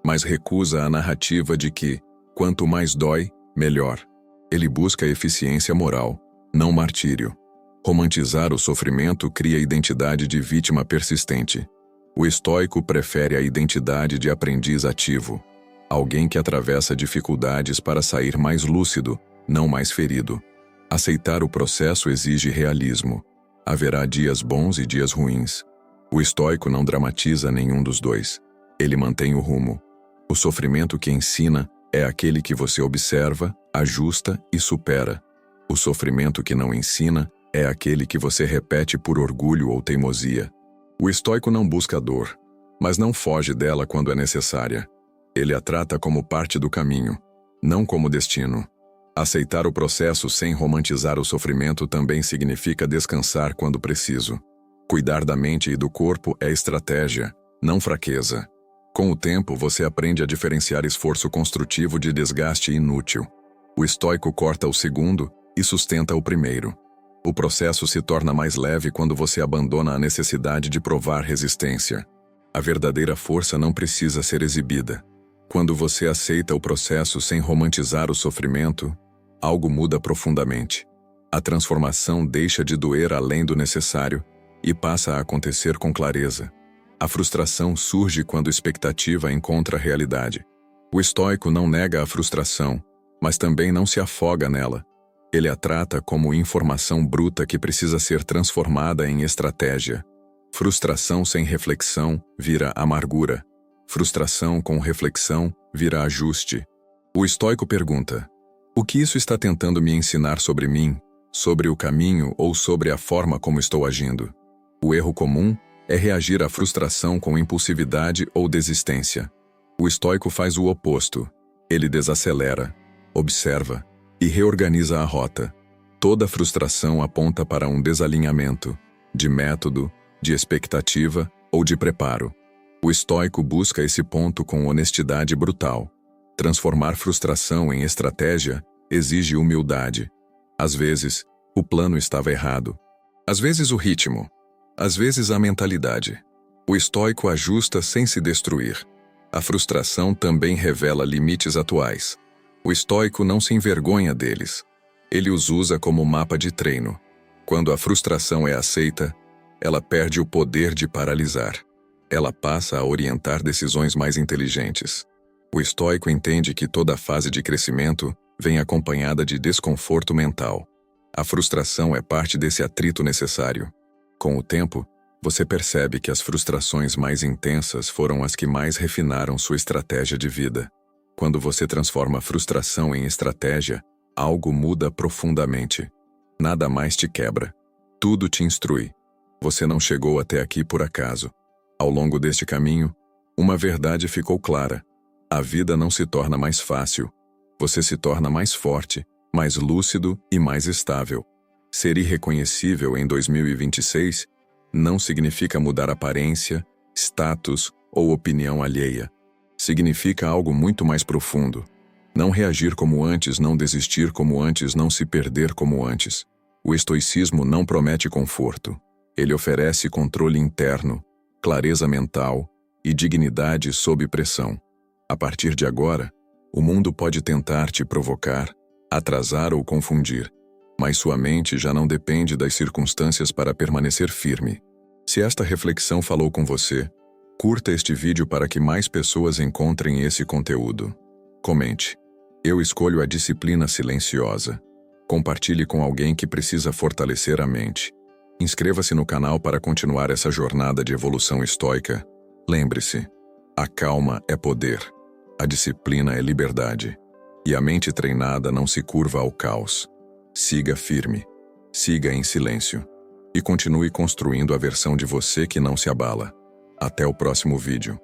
mas recusa a narrativa de que, quanto mais dói, melhor. Ele busca eficiência moral, não martírio. Romantizar o sofrimento cria identidade de vítima persistente. O estoico prefere a identidade de aprendiz ativo, alguém que atravessa dificuldades para sair mais lúcido, não mais ferido. Aceitar o processo exige realismo. Haverá dias bons e dias ruins. O estoico não dramatiza nenhum dos dois. Ele mantém o rumo. O sofrimento que ensina é aquele que você observa, ajusta e supera. O sofrimento que não ensina é aquele que você repete por orgulho ou teimosia. O estoico não busca a dor, mas não foge dela quando é necessária. Ele a trata como parte do caminho, não como destino. Aceitar o processo sem romantizar o sofrimento também significa descansar quando preciso. Cuidar da mente e do corpo é estratégia, não fraqueza. Com o tempo, você aprende a diferenciar esforço construtivo de desgaste inútil. O estoico corta o segundo e sustenta o primeiro. O processo se torna mais leve quando você abandona a necessidade de provar resistência. A verdadeira força não precisa ser exibida. Quando você aceita o processo sem romantizar o sofrimento, algo muda profundamente. A transformação deixa de doer além do necessário e passa a acontecer com clareza. A frustração surge quando a expectativa encontra a realidade. O estoico não nega a frustração, mas também não se afoga nela. Ele a trata como informação bruta que precisa ser transformada em estratégia. Frustração sem reflexão vira amargura. Frustração com reflexão vira ajuste. O estoico pergunta: o que isso está tentando me ensinar sobre mim, sobre o caminho ou sobre a forma como estou agindo? O erro comum é reagir à frustração com impulsividade ou desistência. O estoico faz o oposto. Ele desacelera, observa e reorganiza a rota. Toda frustração aponta para um desalinhamento, de método, de expectativa ou de preparo. O estoico busca esse ponto com honestidade brutal. Transformar frustração em estratégia exige humildade. Às vezes, o plano estava errado. Às vezes o ritmo. Às vezes a mentalidade. O estoico ajusta sem se destruir. A frustração também revela limites atuais. O estoico não se envergonha deles. Ele os usa como mapa de treino. Quando a frustração é aceita, ela perde o poder de paralisar. Ela passa a orientar decisões mais inteligentes. O estoico entende que toda fase de crescimento vem acompanhada de desconforto mental. A frustração é parte desse atrito necessário. Com o tempo, você percebe que as frustrações mais intensas foram as que mais refinaram sua estratégia de vida. Quando você transforma a frustração em estratégia, algo muda profundamente. Nada mais te quebra. Tudo te instrui. Você não chegou até aqui por acaso. Ao longo deste caminho, uma verdade ficou clara. A vida não se torna mais fácil. Você se torna mais forte, mais lúcido e mais estável. Ser irreconhecível em 2026 não significa mudar aparência, status ou opinião alheia. Significa algo muito mais profundo. Não reagir como antes, não desistir como antes, não se perder como antes. O estoicismo não promete conforto. Ele oferece controle interno, clareza mental e dignidade sob pressão. A partir de agora, o mundo pode tentar te provocar, atrasar ou confundir, mas sua mente já não depende das circunstâncias para permanecer firme. Se esta reflexão falou com você, curta este vídeo para que mais pessoas encontrem esse conteúdo. Comente: eu escolho a disciplina silenciosa. Compartilhe com alguém que precisa fortalecer a mente. Inscreva-se no canal para continuar essa jornada de evolução estoica. Lembre-se, a calma é poder, a disciplina é liberdade, e a mente treinada não se curva ao caos. Siga firme, siga em silêncio, e continue construindo a versão de você que não se abala. Até o próximo vídeo.